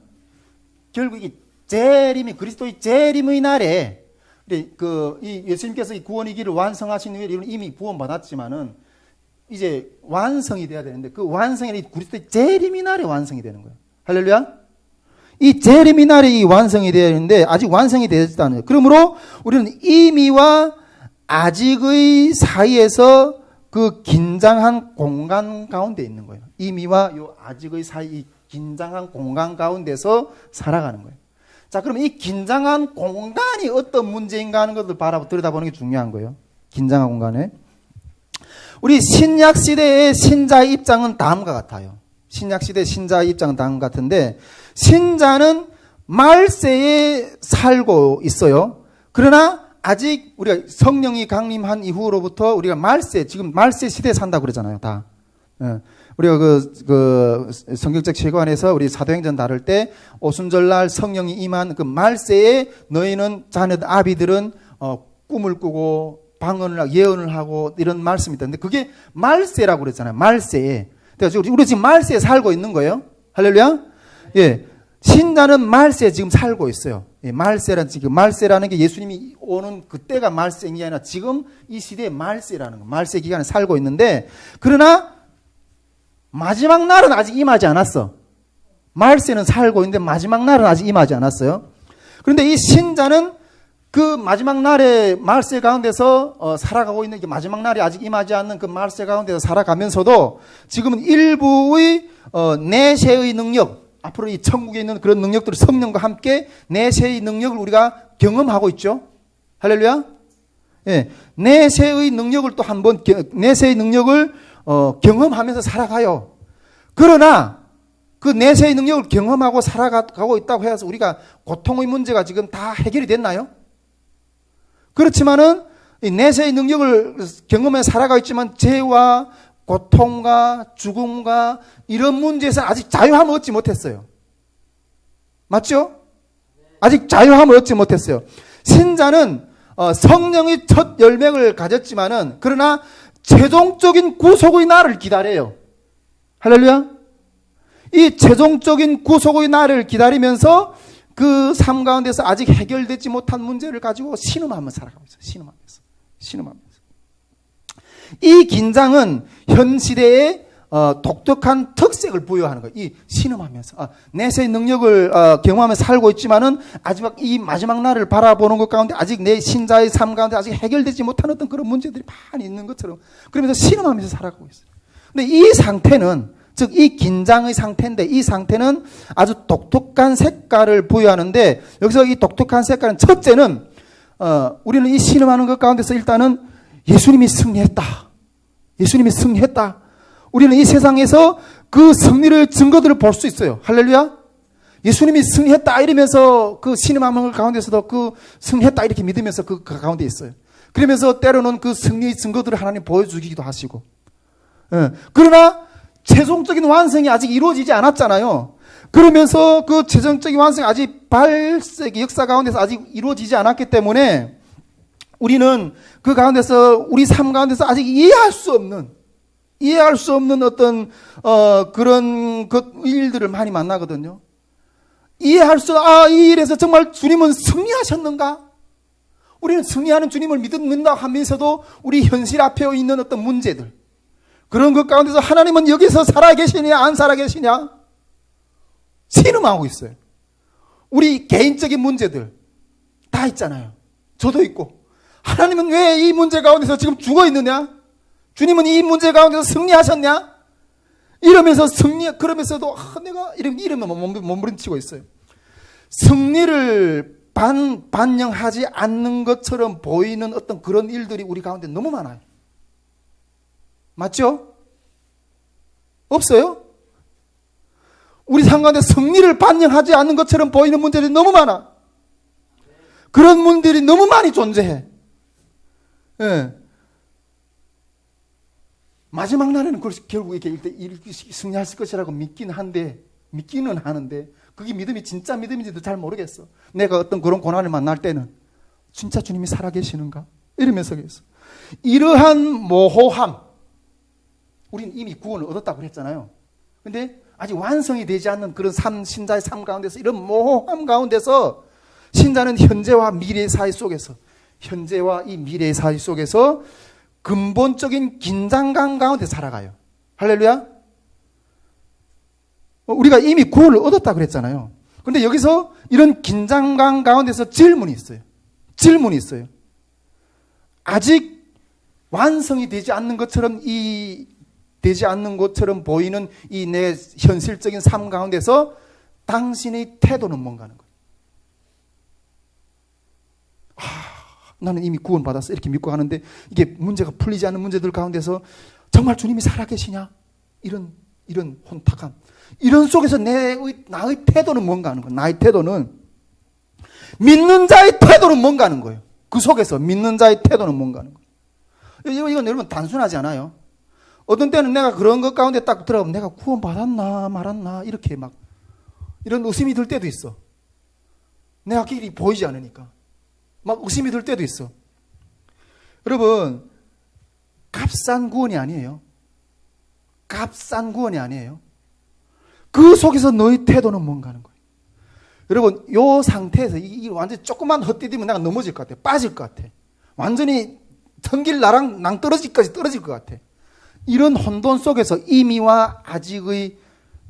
Speaker 1: 결국 이 재림이, 그리스도의 재림의 날에 이 예수님께서 이 구원의 길을 완성하신 후에 이미 구원받았지만은 이제 완성이 돼야 되는데, 그 완성이 이 그리스도의 재림의 날에 완성이 되는 거예요. 할렐루야. 이 재림의 날에 이 완성이 되어야 되는데 아직 완성이 되지도 않아요. 그러므로 우리는 이미와 아직의 사이에서 그 긴장한 공간 가운데 있는 거예요. 이미와 요 아직의 사이, 이 긴장한 공간 가운데서 살아가는 거예요. 자, 그럼 이 긴장한 공간이 어떤 문제인가 하는 것을 들여다보는 게 중요한 거예요. 긴장한 공간에. 우리 신약 시대의 신자의 입장은 다음과 같아요. 신약 시대 신자의 입장은 다음과 같은데, 신자는 말세에 살고 있어요. 그러나 아직 우리가 성령이 강림한 이후로부터 우리가 지금 말세 시대에 산다고 그러잖아요, 다. 우리가 그 성경적 세관에서 우리 사도행전 다룰 때 오순절날 성령이 임한 그 말세에 너희는 자녀들, 아비들은 꿈을 꾸고 방언을 하고 예언을 하고 이런 말씀이 있던데, 그게 말세라고 그랬잖아요, 말세에. 그래서 우리 지금 말세에 살고 있는 거예요. 할렐루야. 예. 신자는 말세에 지금 살고 있어요. 예, 말세라는 게 예수님이 오는 그때가 말세인 게 아니라 지금 이 시대의 말세라는 거, 말세 기간에 살고 있는데, 그러나 마지막 날은 아직 임하지 않았어. 말세는 살고 있는데 마지막 날은 아직 임하지 않았어요. 그런데 이 신자는 그 마지막 날의 말세 가운데서 살아가고 있는, 게 마지막 날이 아직 임하지 않는 그 말세 가운데서 살아가면서도 지금은 일부의 내세의 능력, 앞으로 이 천국에 있는 그런 능력들을 성령과 함께 내세의 능력을 우리가 경험하고 있죠. 할렐루야. 예, 내세의 능력을 또 한번 내세의 능력을 경험하면서 살아가요. 그러나 그 내세의 능력을 경험하고 살아가고 있다고 해서 우리가 고통의 문제가 지금 다 해결이 됐나요? 그렇지만은 이 내세의 능력을 경험해 살아가고 있지만 죄와 고통과 죽음과 이런 문제에서 아직 자유함을 얻지 못했어요. 맞죠? 아직 자유함을 얻지 못했어요. 신자는 성령의 첫 열매를 가졌지만은, 그러나 최종적인 구속의 날을 기다려요. 할렐루야. 이 최종적인 구속의 날을 기다리면서 그 삶 가운데서 아직 해결되지 못한 문제를 가지고 신음하면서 살아가고 있어요. 신음하면서. 이 긴장은 현 시대의 독특한 특색을 부여하는 거예요. 이 신음하면서 내세의 능력을 경험하면서 살고 있지만은 이 마지막 날을 바라보는 것 가운데 아직 내 신자의 삶 가운데 아직 해결되지 못한 어떤 그런 문제들이 많이 있는 것처럼, 그러면서 신음하면서 살아가고 있어요. 근데 이 상태는, 즉 이 긴장의 상태인데, 이 상태는 아주 독특한 색깔을 부여하는데, 여기서 이 독특한 색깔은, 첫째는 우리는 이 신음하는 것 가운데서 일단은 예수님이 승리했다. 우리는 이 세상에서 그 승리를, 증거들을 볼 수 있어요. 할렐루야. 예수님이 승리했다 이러면서 그 신음하는 것 가운데서도 그 승리했다 이렇게 믿으면서 그 가운데 있어요. 그러면서 때로는 그 승리의 증거들을 하나님 보여주기도 하시고. 예. 그러나 최종적인 완성이 아직 이루어지지 않았잖아요. 그러면서 그 최종적인 완성이 아직 발색 역사 가운데서 아직 이루어지지 않았기 때문에 우리는 그 가운데서, 우리 삶 가운데서 아직 이해할 수 없는 어떤 그런 일들을 많이 만나거든요. 이 일에서 정말 주님은 승리하셨는가? 우리는 승리하는 주님을 믿는다 하면서도 우리 현실 앞에 있는 어떤 문제들, 그런 것 가운데서 하나님은 여기서 살아계시냐 안 살아계시냐 신음하고 있어요. 우리 개인적인 문제들 다 있잖아요. 저도 있고. 하나님은 왜 이 문제 가운데서 지금 죽어 있느냐? 주님은 이 문제 가운데서 승리하셨냐? 이러면서 그러면서도 내가 이러면 몸부림치고 있어요. 승리를 반영하지 않는 것처럼 보이는 어떤 그런 일들이 우리 가운데 너무 많아요. 맞죠? 없어요? 우리 삶 가운데 승리를 반영하지 않는 것처럼 보이는 문제들이 너무 많아. 그런 문제들이 너무 많이 존재해. 예. 마지막 날에는 결국 이렇게 승리할 것이라고 믿기는 하는데 그게 믿음이 진짜 믿음인지도 잘 모르겠어. 내가 어떤 그런 고난을 만날 때는 진짜 주님이 살아계시는가? 이러면서 그랬어. 이러한 모호함, 우리는 이미 구원을 얻었다고 그랬잖아요. 근데 아직 완성이 되지 않는 그런 신자의 삶 가운데서, 이런 모호함 가운데서 신자는 현재와 미래의 사이 속에서, 현재와 이 미래의 사이 속에서 근본적인 긴장감 가운데 살아가요. 할렐루야. 우리가 이미 구원을 얻었다 그랬잖아요. 그런데 여기서 이런 긴장감 가운데서 질문이 있어요. 아직 완성이 되지 않는 것처럼 보이는 이 내 현실적인 삶 가운데서 당신의 태도는 뭔가 하는 거예요. 나는 이미 구원받았어. 이렇게 믿고 가는데 이게 문제가 풀리지 않는 문제들 가운데서 정말 주님이 살아계시냐? 이런 혼탁함. 이런 속에서 나의 태도는 뭔가 하는 거예요. 나의 태도는, 믿는 자의 태도는 뭔가 하는 거예요. 그 속에서 믿는 자의 태도는 뭔가 하는 거예요. 이건 여러분 단순하지 않아요. 어떤 때는 내가 그런 것 가운데 딱 들어가면 내가 구원받았나 말았나 이렇게 막 이런 의심이 들 때도 있어. 내가 길이 보이지 않으니까 막 의심이 들 때도 있어. 여러분, 값싼 구원이 아니에요. 값싼 구원이 아니에요. 그 속에서 너의 태도는 뭔가 하는 거예요. 여러분, 이 상태에서 이 완전히 조금만 헛디디면 내가 넘어질 것 같아. 빠질 것 같아. 완전히 텅길 나랑 낭떠러지까지 떨어질 것 같아. 이런 혼돈 속에서 이미와 아직의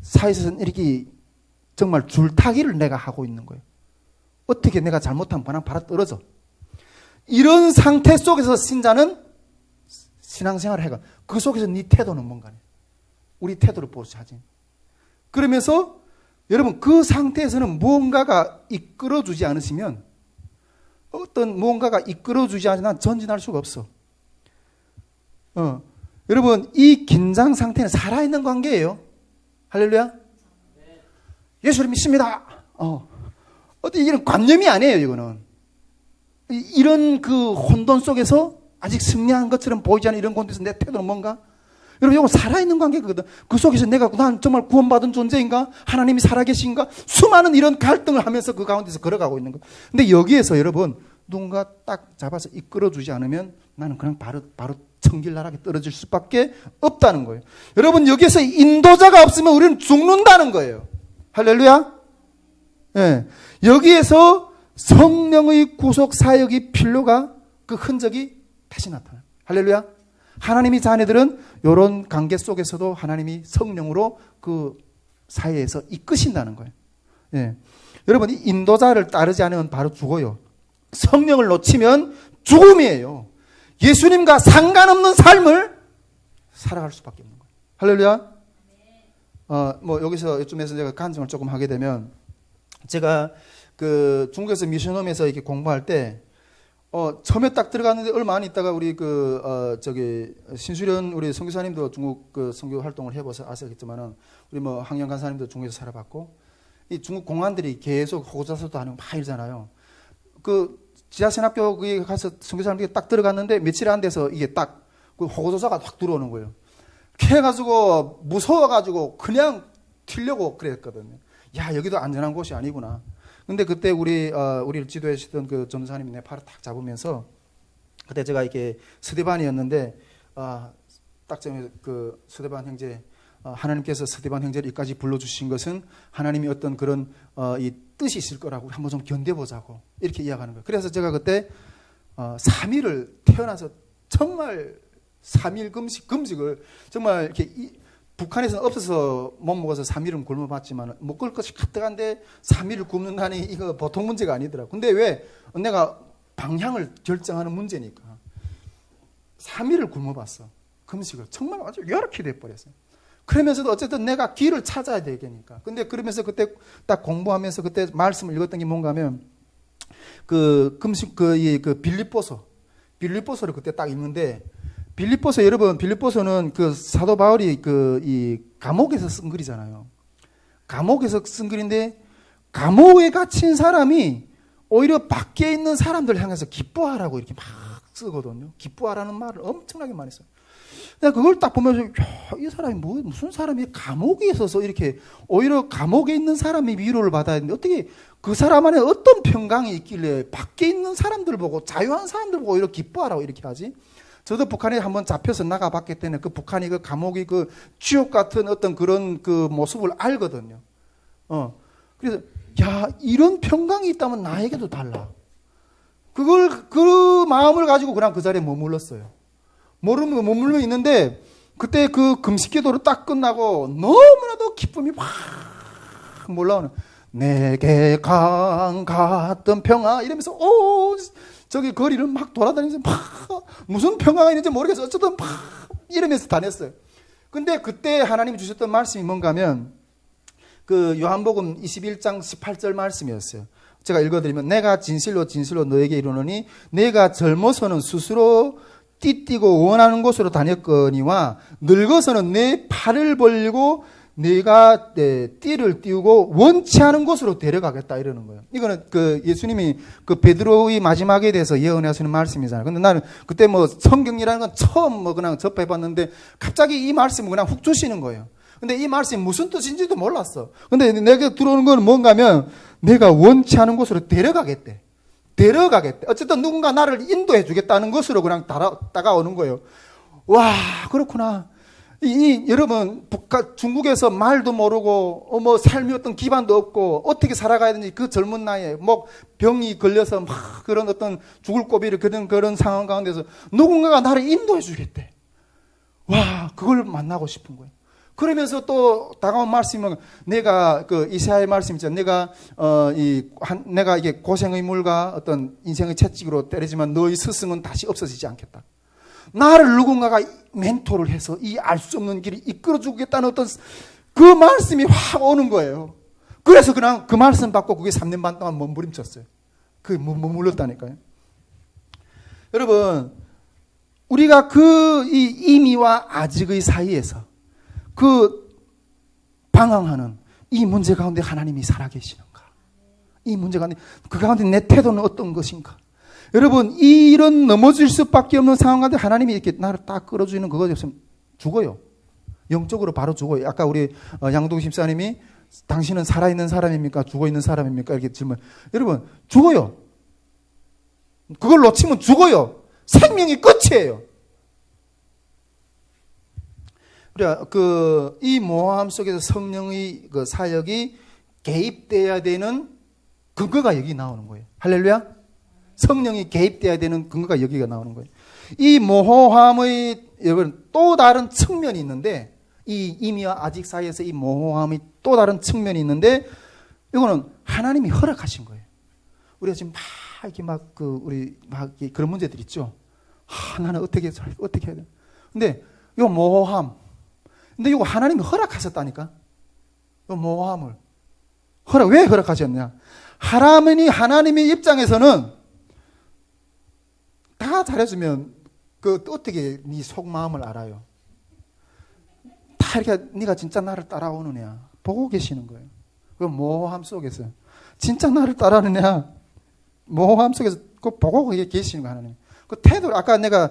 Speaker 1: 사이에서는 이렇게 정말 줄타기를 내가 하고 있는 거예요. 어떻게 내가 잘못하면 그냥 바로 떨어져. 이런 상태 속에서 신자는 신앙생활을 해가. 그 속에서 네 태도는 뭔가. 우리 태도를 보자지. 그러면서 여러분, 그 상태에서는 무언가가 이끌어주지 않으시면, 어떤 무언가가 이끌어주지 않으면 전진할 수가 없어. 여러분, 이 긴장 상태는 살아있는 관계예요. 할렐루야. 예수를 믿습니다. 어떤 이런 관념이 아니에요, 이거는. 이런 그 혼돈 속에서 아직 승리한 것처럼 보이지 않는 이런 곳에서 내 태도는 뭔가? 여러분, 이건 살아있는 관계거든. 그 속에서 난 정말 구원받은 존재인가? 하나님이 살아계신가? 수많은 이런 갈등을 하면서 그 가운데서 걸어가고 있는 거예요. 근데 여기에서 여러분, 누군가 딱 잡아서 이끌어주지 않으면 나는 그냥 바로 청길나락에 떨어질 수밖에 없다는 거예요. 여러분, 여기에서 인도자가 없으면 우리는 죽는다는 거예요. 할렐루야. 예. 여기에서 성령의 구속 사역이 필요가, 그 흔적이 다시 나타나요. 할렐루야. 하나님의 자녀들은 이런 관계 속에서도 하나님이 성령으로 그 사이에서 이끄신다는 거예요. 예. 여러분, 이 인도자를 따르지 않으면 바로 죽어요. 성령을 놓치면 죽음이에요. 예수님과 상관없는 삶을 살아갈 수밖에 없는 거예요. 할렐루야. 여기서 이쯤에서 제가 간증을 조금 하게 되면, 제가 그 중국에서 미션홈에서 이렇게 공부할 때, 처음에 딱 들어갔는데 얼마 안 있다가 우리 신수련 우리 선교사님도 중국 그 선교 활동을 해봐서 아시겠지만은, 우리 황영 간사님도 중국에서 살아봤고, 이 중국 공안들이 계속 호자서도 아니고 막 이러잖아요. 그 지하신학교 거기 가서 선교사님들이 딱 들어갔는데 며칠 안 돼서 이게 딱 그 호고조사가 확 들어오는 거예요. 그래가지고 무서워가지고 그냥 튀려고 그랬거든요. 야, 여기도 안전한 곳이 아니구나. 근데 그때 우리를 지도해 주시던 그 전도사님이 내 팔을 딱 잡으면서, 그때 제가 이렇게 스데반이었는데, 딱 그 스데반 형제, 하나님께서 스데반 형제를 여기까지 불러주신 것은 하나님이 어떤 그런 이 뜻이 있을 거라고 한번 좀 견뎌보자고 이렇게 이야기하는 거예요. 그래서 제가 그때 3일을 태어나서 정말 3일 금식을 정말 이렇게 북한에서는 없어서 못 먹어서 3일은 굶어봤지만 먹을 것이 가득한데 3일을 굶는다니 이거 보통 문제가 아니더라고. 근데 왜? 내가 방향을 결정하는 문제니까 3일을 굶어봤어. 금식을 정말 아주 열악히 돼버렸어요. 그러면서도 어쨌든 내가 길을 찾아야 되니까. 근데 그러면서 그때 딱 공부하면서 그때 말씀을 읽었던 게 뭔가 하면 빌립보서를 그때 딱 읽는데 빌립보서 여러분 빌립보서는 그 사도 바울이 이 감옥에서 쓴 글이잖아요. 감옥에서 쓴 글인데 감옥에 갇힌 사람이 오히려 밖에 있는 사람들 향해서 기뻐하라고 이렇게 막 쓰거든요. 기뻐하라는 말을 엄청나게 많이 써요. 내가 그걸 딱 보면서 이 사람이 무슨 사람이 감옥에 있어서 이렇게 오히려 감옥에 있는 사람이 위로를 받아야 되는데 어떻게 그 사람 안에 어떤 평강이 있길래 밖에 있는 사람들 보고 자유한 사람들 보고 오히려 기뻐하라고 이렇게 하지? 저도 북한에 한번 잡혀서 나가봤기 때문에 그 북한이 그 감옥이 그 지옥 같은 어떤 그런 그 모습을 알거든요. 그래서 야 이런 평강이 있다면 나에게도 달라. 그 마음을 가지고 그냥 그 자리에 머물렀어요. 머물러 있는데 그때 그 금식기도를 딱 끝나고 너무나도 기쁨이 확 몰라오는 내게 강 같던 평화 이러면서 저기 거리를 막 돌아다니면서 막 무슨 평화가 있는지 모르겠어 어쨌든 막 이러면서 다녔어요. 근데 그때 하나님이 주셨던 말씀이 뭔가 하면 그 요한복음 21장 18절 말씀이었어요. 제가 읽어드리면 내가 진실로 진실로 너에게 이르노니 내가 젊어서는 스스로 띠띠고 원하는 곳으로 다녔거니와 늙어서는 내 팔을 벌리고 내가 띠를 띄우고 원치 않은 곳으로 데려가겠다 이러는 거예요. 이거는 그 예수님이 그 베드로의 마지막에 대해서 예언하시는 말씀이잖아요. 근데 나는 그때 뭐 성경이라는 건 처음 뭐 그냥 접해봤는데 갑자기 이 말씀을 그냥 훅 주시는 거예요. 근데 이 말씀이 무슨 뜻인지도 몰랐어. 근데 내게 들어오는 건 뭔가 하면 내가 원치 않은 곳으로 데려가겠대. 어쨌든 누군가 나를 인도해 주겠다는 것으로 그냥 다가오는 거예요. 와, 그렇구나. 여러분, 중국에서 말도 모르고, 삶이 어떤 기반도 없고, 어떻게 살아가야 되는지 그 젊은 나이에, 병이 걸려서 막 그런 어떤 죽을 고비를 그런 상황 가운데서 누군가가 나를 인도해 주겠대. 와, 그걸 만나고 싶은 거예요. 그러면서 또 다가온 말씀은 내가 그 이사야의 말씀 있잖아요. 내가 이게 고생의 물과 어떤 인생의 채찍으로 때리지만 너의 스승은 다시 없어지지 않겠다. 나를 누군가가 멘토를 해서 이 알 수 없는 길을 이끌어 주겠다는 어떤 그 말씀이 확 오는 거예요. 그래서 그냥 그 말씀 받고 그게 3년 반 동안 몸부림쳤어요. 그게 머물렀다니까요. 여러분, 우리가 이 이미와 아직의 사이에서 그 방황하는 이 문제 가운데 하나님이 살아계시는가? 이 문제 가운데 그 가운데 내 태도는 어떤 것인가? 여러분 이런 넘어질 수밖에 없는 상황 가운데 하나님이 이렇게 나를 딱 끌어주는 그거 없으면 죽어요. 영적으로 바로 죽어요. 아까 우리 양동 집사님이 당신은 살아있는 사람입니까? 죽어있는 사람입니까? 이렇게 질문. 여러분 죽어요. 그걸 놓치면 죽어요. 생명이 끝이에요. 이 모함 속에서 성령의 그 사역이 개입돼야 되는 근거가 여기 나오는 거예요. 할렐루야. 성령이 개입돼야 되는 근거가 여기가 나오는 거예요. 이 모함의 여러분 또 다른 측면이 있는데 이 이미와 아직 사이에서 이 모함의 또 다른 측면이 있는데 이거는 하나님이 허락하신 거예요. 우리가 지금 우리 그런 문제들 있죠. 나는 어떻게 해야 돼? 근데 이 모함 근데 이거 하나님이 허락하셨다니까. 이 모함을. 왜 허락하셨냐? 하나님의 입장에서는 다 잘해주면 어떻게 네 속마음을 알아요? 다 이렇게 네가 진짜 나를 따라오느냐 보고 계시는 거예요. 그 모함 속에서 진짜 나를 따라오느냐 모함 속에서 그 보고 계시는 거예요. 하나님. 그 태도 아까 내가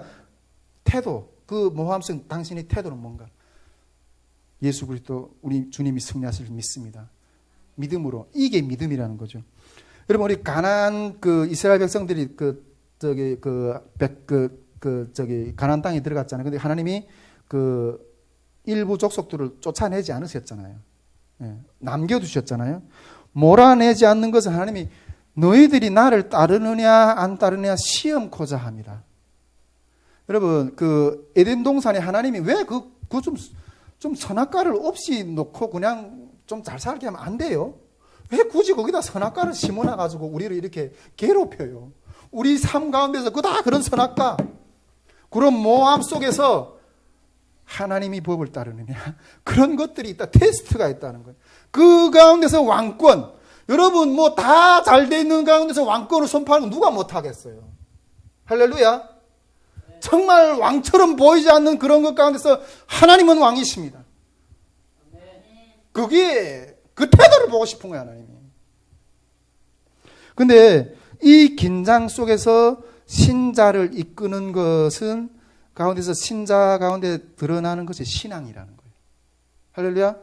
Speaker 1: 그 모함 속 당신의 태도는 뭔가? 예수 그리스도 우리 주님이 승리하실 줄 믿습니다. 믿음으로. 이게 믿음이라는 거죠. 여러분 우리 가나안 이스라엘 백성들이 가나안 땅에 들어갔잖아요. 근데 하나님이 일부 족속들을 쫓아내지 않으셨잖아요. 남겨두셨잖아요. 몰아내지 않는 것은 하나님이 너희들이 나를 따르느냐 안 따르느냐 시험코자 합니다. 여러분 에덴 동산에 하나님이 왜 좀 선악과를 없이 놓고 그냥 좀 잘 살게 하면 안 돼요? 왜 굳이 거기다 선악과를 심어놔가지고 우리를 이렇게 괴롭혀요? 우리 삶 가운데서 그런 선악과, 그런 모함 속에서 하나님이 법을 따르느냐. 그런 것들이 있다. 테스트가 있다는 거예요. 그 가운데서 왕권. 여러분 뭐 다 잘 돼 있는 가운데서 왕권을 선포하는 건 누가 못하겠어요. 할렐루야. 정말 왕처럼 보이지 않는 그런 것 가운데서 하나님은 왕이십니다. 그게 그 태도를 보고 싶은 거예요, 하나님이. 근데 이 긴장 속에서 신자를 이끄는 것은 가운데서 신자 가운데 드러나는 것이 신앙이라는 거예요. 할렐루야.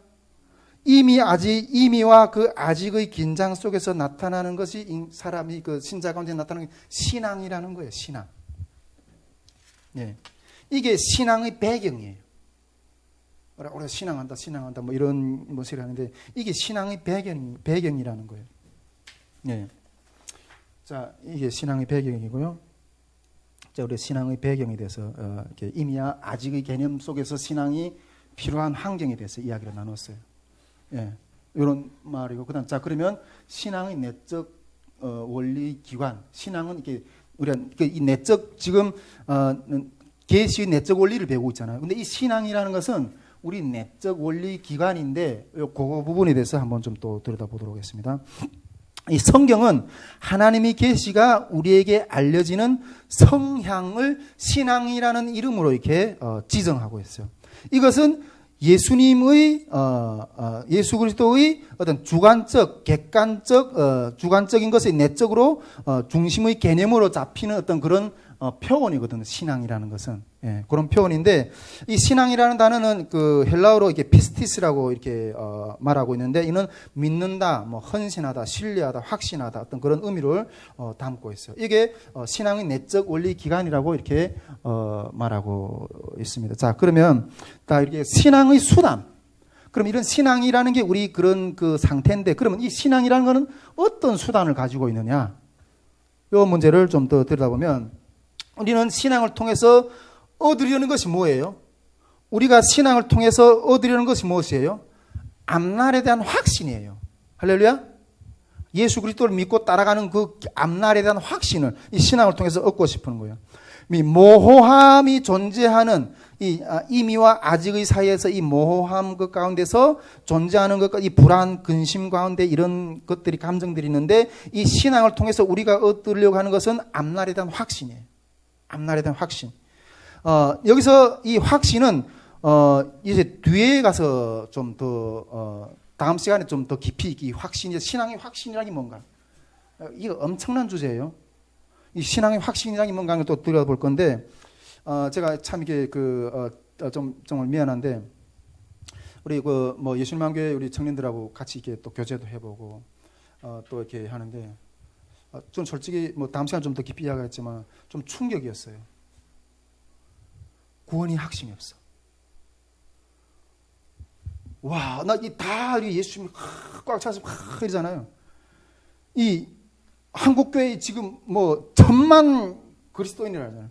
Speaker 1: 이미와 그 아직의 긴장 속에서 나타나는 것이 사람이 그 신자 가운데 나타나는 게 신앙이라는 거예요. 신앙. 예. 이게 신앙의 배경이에요. 우리가 신앙한다, 뭐 이런 것을 하는데, 이게 신앙의 배경이라는 거예요. 예. 자, 이게 신앙의 배경이고요. 자, 우리 신앙의 배경에 대해서, 이렇게 이미와 아직의 개념 속에서 신앙이 필요한 환경에 대해서 이야기를 나눴어요. 예. 이런 말이고, 그 다음, 자, 그러면 신앙의 내적, 원리 기관. 신앙은 이렇게, 우리가 이 내적, 지금, 계시의 내적 원리를 배우고 있잖아요. 근데 이 신앙이라는 것은 우리 내적 원리 기관인데, 그 부분에 대해서 한번 좀 또 들여다보도록 하겠습니다. 이 성경은 하나님의 계시가 우리에게 알려지는 성향을 신앙이라는 이름으로 이렇게 지정하고 있어요. 이것은 예수님의 예수 그리스도의 어떤 주관적, 객관적, 주관적인 것의 내적으로 중심의 개념으로 잡히는 어떤 그런 표현이거든요. 신앙이라는 것은. 예, 그런 표현인데, 이 신앙이라는 단어는 그 헬라어로 이렇게 피스티스라고 이렇게 말하고 있는데, 이는 믿는다, 뭐 헌신하다, 신뢰하다, 확신하다 어떤 그런 의미를 담고 있어요. 이게 신앙의 내적 원리 기관이라고 이렇게 말하고 있습니다. 자, 그러면 다 이렇게 신앙의 수단. 그럼 이런 신앙이라는 게 우리 그런 그 상태인데, 그러면 이 신앙이라는 것은 어떤 수단을 가지고 있느냐? 이 문제를 좀 더 들여다보면, 우리는 신앙을 통해서 얻으려는 것이 뭐예요? 우리가 신앙을 통해서 얻으려는 것이 무엇이에요? 앞날에 대한 확신이에요. 할렐루야? 예수 그리스도를 믿고 따라가는 그 앞날에 대한 확신을 이 신앙을 통해서 얻고 싶은 거예요. 이 모호함이 존재하는 이 이미와 아직의 사이에서 이 모호함 그 가운데서 존재하는 것과 이 불안, 근심 가운데 이런 것들이 감정들이 있는데, 이 신앙을 통해서 우리가 얻으려고 하는 것은 앞날에 대한 확신이에요. 앞날에 대한 확신. 여기서 이 확신은 이제 뒤에 가서 좀 더 다음 시간에 좀 더 깊이 이 확신이, 신앙의 확신이라는 게 뭔가, 이거 엄청난 주제예요. 이 신앙의 확신이라는 게 뭔가를 또 들어볼 건데, 제가 참 이게 좀 정말 미안한데, 우리 뭐 예수님만교회 우리 청년들하고 같이 이렇게 또 교제도 해보고 또 이렇게 하는데, 좀 솔직히 뭐 다음 시간 좀 더 깊이 이야기했지만 좀 충격이었어요. 구원이 확신이 없어. 와, 나 이 다 예수님이 꽉 차서 이러잖아요. 이 한국 교회 지금 뭐 1000만 그리스도인이라잖아요.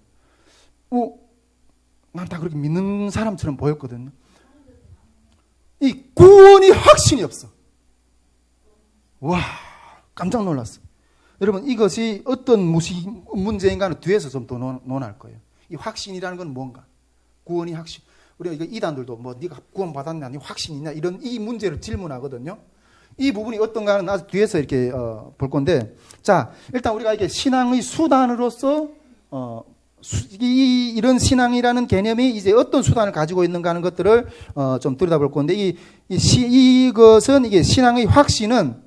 Speaker 1: 난 다 그렇게 믿는 사람처럼 보였거든요. 이 구원이 확신이 없어. 와, 깜짝 놀랐어. 여러분, 이것이 어떤 문제인가는 뒤에서 좀 더 논할 거예요. 이 확신이라는 건 뭔가? 구원이 확신. 우리가 이거 이단들도 뭐 네가 구원 받았냐, 네 확신 있냐, 이런 이 문제를 질문하거든요. 이 부분이 어떤가는 아주 뒤에서 이렇게 볼 건데, 자, 일단 우리가 이게 신앙의 수단으로서 이런 신앙이라는 개념이 이제 어떤 수단을 가지고 있는가 하는 것들을 좀 들여다볼 건데, 이것은 이게 신앙의 확신은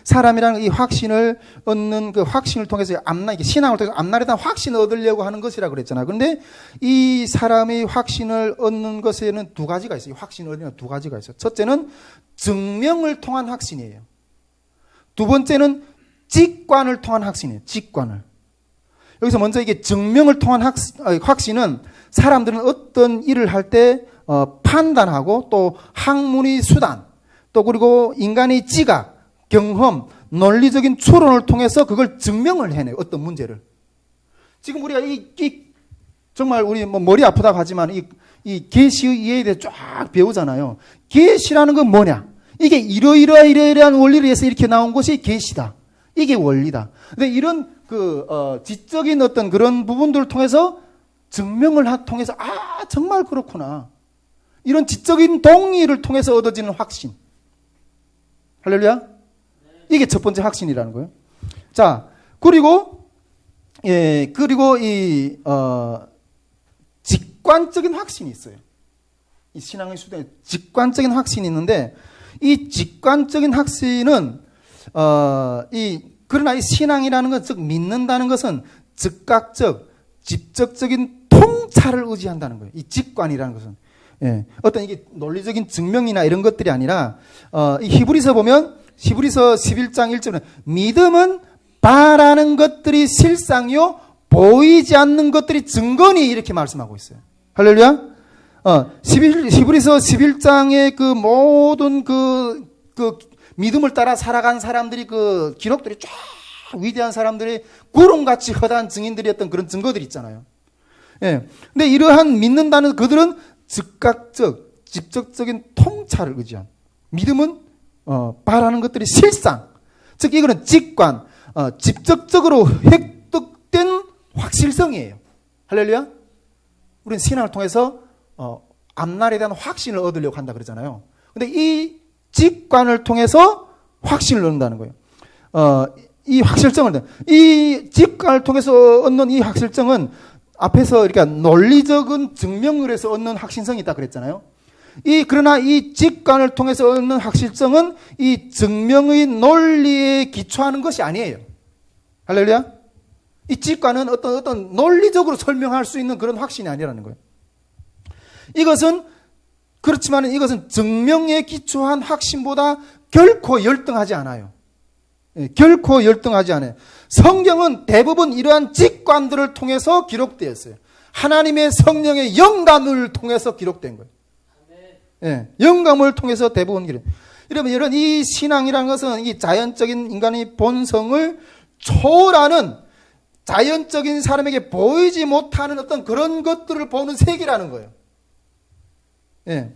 Speaker 1: 사람이라는 이 확신을 얻는 그 확신을 통해서 신앙을 통해서 앞날에 대한 확신을 얻으려고 하는 것이라고 그랬잖아요. 그런데 이 사람의 확신을 얻는 것에는 두 가지가 있어요. 확신을 얻는 두 가지가 있어요. 첫째는 증명을 통한 확신이에요. 두 번째는 직관을 통한 확신이에요. 직관을. 여기서 먼저 이게 증명을 통한 확신은 사람들은 어떤 일을 할 때 판단하고 또 학문의 수단, 또 그리고 인간의 지각, 경험, 논리적인 추론을 통해서 그걸 증명을 해내요. 어떤 문제를. 지금 우리가 정말 우리 뭐 머리 아프다고 하지만 이 계시의 이해에 대해 쫙 배우잖아요. 계시라는 건 뭐냐? 이게 이러이러한 원리를 위해서 이렇게 나온 것이 계시다. 이게 원리다. 근데 이런 지적인 어떤 그런 부분들을 통해서 증명을 통해서 정말 그렇구나. 이런 지적인 동의를 통해서 얻어지는 확신. 할렐루야? 이게 첫 번째 확신이라는 거예요. 자, 그리고 직관적인 확신이 있어요. 이 신앙의 수단에 직관적인 확신이 있는데, 이 직관적인 확신은, 그러나 이 신앙이라는 것, 즉, 믿는다는 것은 즉각적, 직접적인 통찰을 의지한다는 거예요. 이 직관이라는 것은. 예. 어떤 이게 논리적인 증명이나 이런 것들이 아니라, 이 히브리서 보면, 히브리서 11장 1절은 믿음은 바라는 것들이 실상이요, 보이지 않는 것들이 증거니, 이렇게 말씀하고 있어요. 할렐루야? 히브리서 11장의 그 모든 믿음을 따라 살아간 사람들이 그 기록들이 쫙 위대한 사람들이 구름같이 허다한 증인들이었던 그런 증거들이 있잖아요. 예. 근데 이러한 믿는다는 그들은 즉각적, 직접적인 통찰을 의지한 믿음은 바라는 것들이 실상, 즉 이거는 직관, 직접적으로 획득된 확실성이에요. 할렐루야? 우리는 신앙을 통해서 앞날에 대한 확신을 얻으려고 한다 그러잖아요. 근데 이 직관을 통해서 확신을 얻는다는 거예요. 이 확실성을, 이 직관을 통해서 얻는 이 확실성은 앞에서 그러니까 논리적인 증명을 해서 얻는 확신성이 있다 그랬잖아요. 그러나 이 직관을 통해서 얻는 확실성은 이 증명의 논리에 기초하는 것이 아니에요. 할렐루야? 이 직관은 어떤 논리적으로 설명할 수 있는 그런 확신이 아니라는 거예요. 그렇지만 이것은 증명에 기초한 확신보다 결코 열등하지 않아요. 예, 결코 열등하지 않아요. 성경은 대부분 이러한 직관들을 통해서 기록되었어요. 하나님의 성령의 영감을 통해서 기록된 거예요. 예, 영감을 통해서 대부분 여러분, 이런 이 신앙이라는 것은 이 자연적인 인간의 본성을 초월하는 자연적인 사람에게 보이지 못하는 어떤 그런 것들을 보는 세계라는 거예요. 예.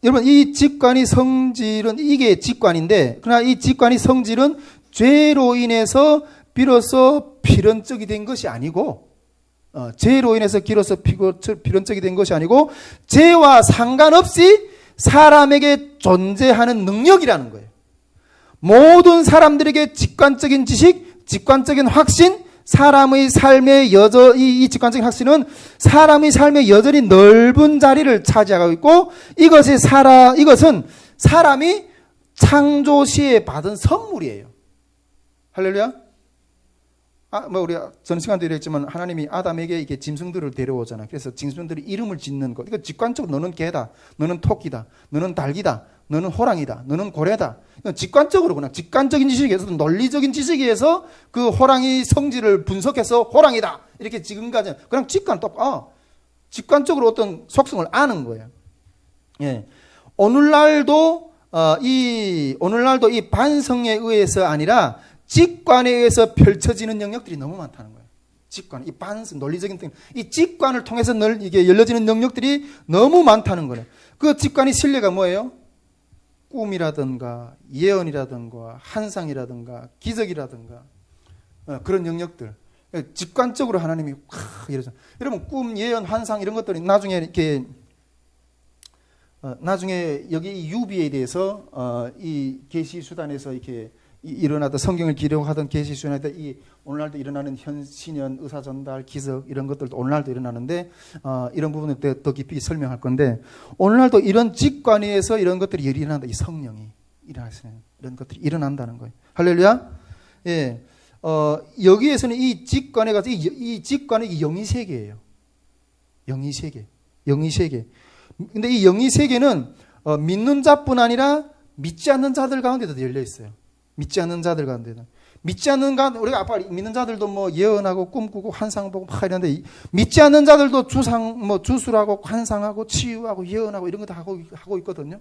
Speaker 1: 여러분, 이 직관의 성질은 이게 직관인데, 그러나 이 직관의 성질은 죄로 인해서 비로소 필연적이 된 것이 아니고, 죄로 인해서 비로소 필연적이 된 것이 아니고, 죄와 상관없이 사람에게 존재하는 능력이라는 거예요. 모든 사람들에게 직관적인 지식, 직관적인 확신, 사람의 삶의 이 직관적인 확신은 사람의 삶에 여전히 넓은 자리를 차지하고 있고, 이것은 사람이 창조 시에 받은 선물이에요. 할렐루야? 우리가 전 시간도 얘기했지만 하나님이 아담에게 이렇게 짐승들을 데려오잖아요. 그래서 짐승들이 이름을 짓는 것. 이거 직관적으로 너는 개다, 너는 토끼다, 너는 닭이다, 너는 호랑이다, 너는 고래다. 이건 직관적으로 그냥 직관적인 지식에서 논리적인 지식에 의해서 그 호랑이 성질을 분석해서 호랑이다 이렇게 지금까지 그냥 직관적으로 어떤 속성을 아는 거예요. 예. 오늘날도 이 반성에 의해서 아니라 직관에 의해서 펼쳐지는 영역들이 너무 많다는 거예요. 직관, 이 반성, 논리적인 이 직관을 통해서 이게 열려지는 영역들이 너무 많다는 거예요. 그 직관의 신뢰가 뭐예요? 꿈이라든가 예언이라든가 환상이라든가 기적이라든가 그런 영역들. 직관적으로 하나님이 이러잖아요. 여러분, 꿈, 예언, 환상 이런 것들이 나중에 여기 유비에 대해서 이 계시 수단에서 이렇게 일어나던 성경을 기록하던 계시 수단에서 오늘날도 일어나는 현신연, 의사전달, 기적 이런 것들도 오늘날도 일어나는데 이런 부분을 더 깊이 설명할 건데, 오늘날도 이런 직관에서 이런 것들이 일어난다. 이 성령이 일어나시는 이런 것들이 일어난다는 거예요. 할렐루야. 예. 여기에서는 이 직관에 가서 이 직관이 영의 세계예요. 영의 세계. 근데 이 영의 세계는 믿는 자뿐 아니라 믿지 않는 자들 가운데도 열려 있어요. 믿지 않는 자들 가운데는. 우리가 아까 믿는 자들도 뭐 예언하고 꿈꾸고 환상 보고 막 이러는데, 믿지 않는 자들도 주술하고 환상하고 치유하고 예언하고 이런 거 다 하고 있거든요.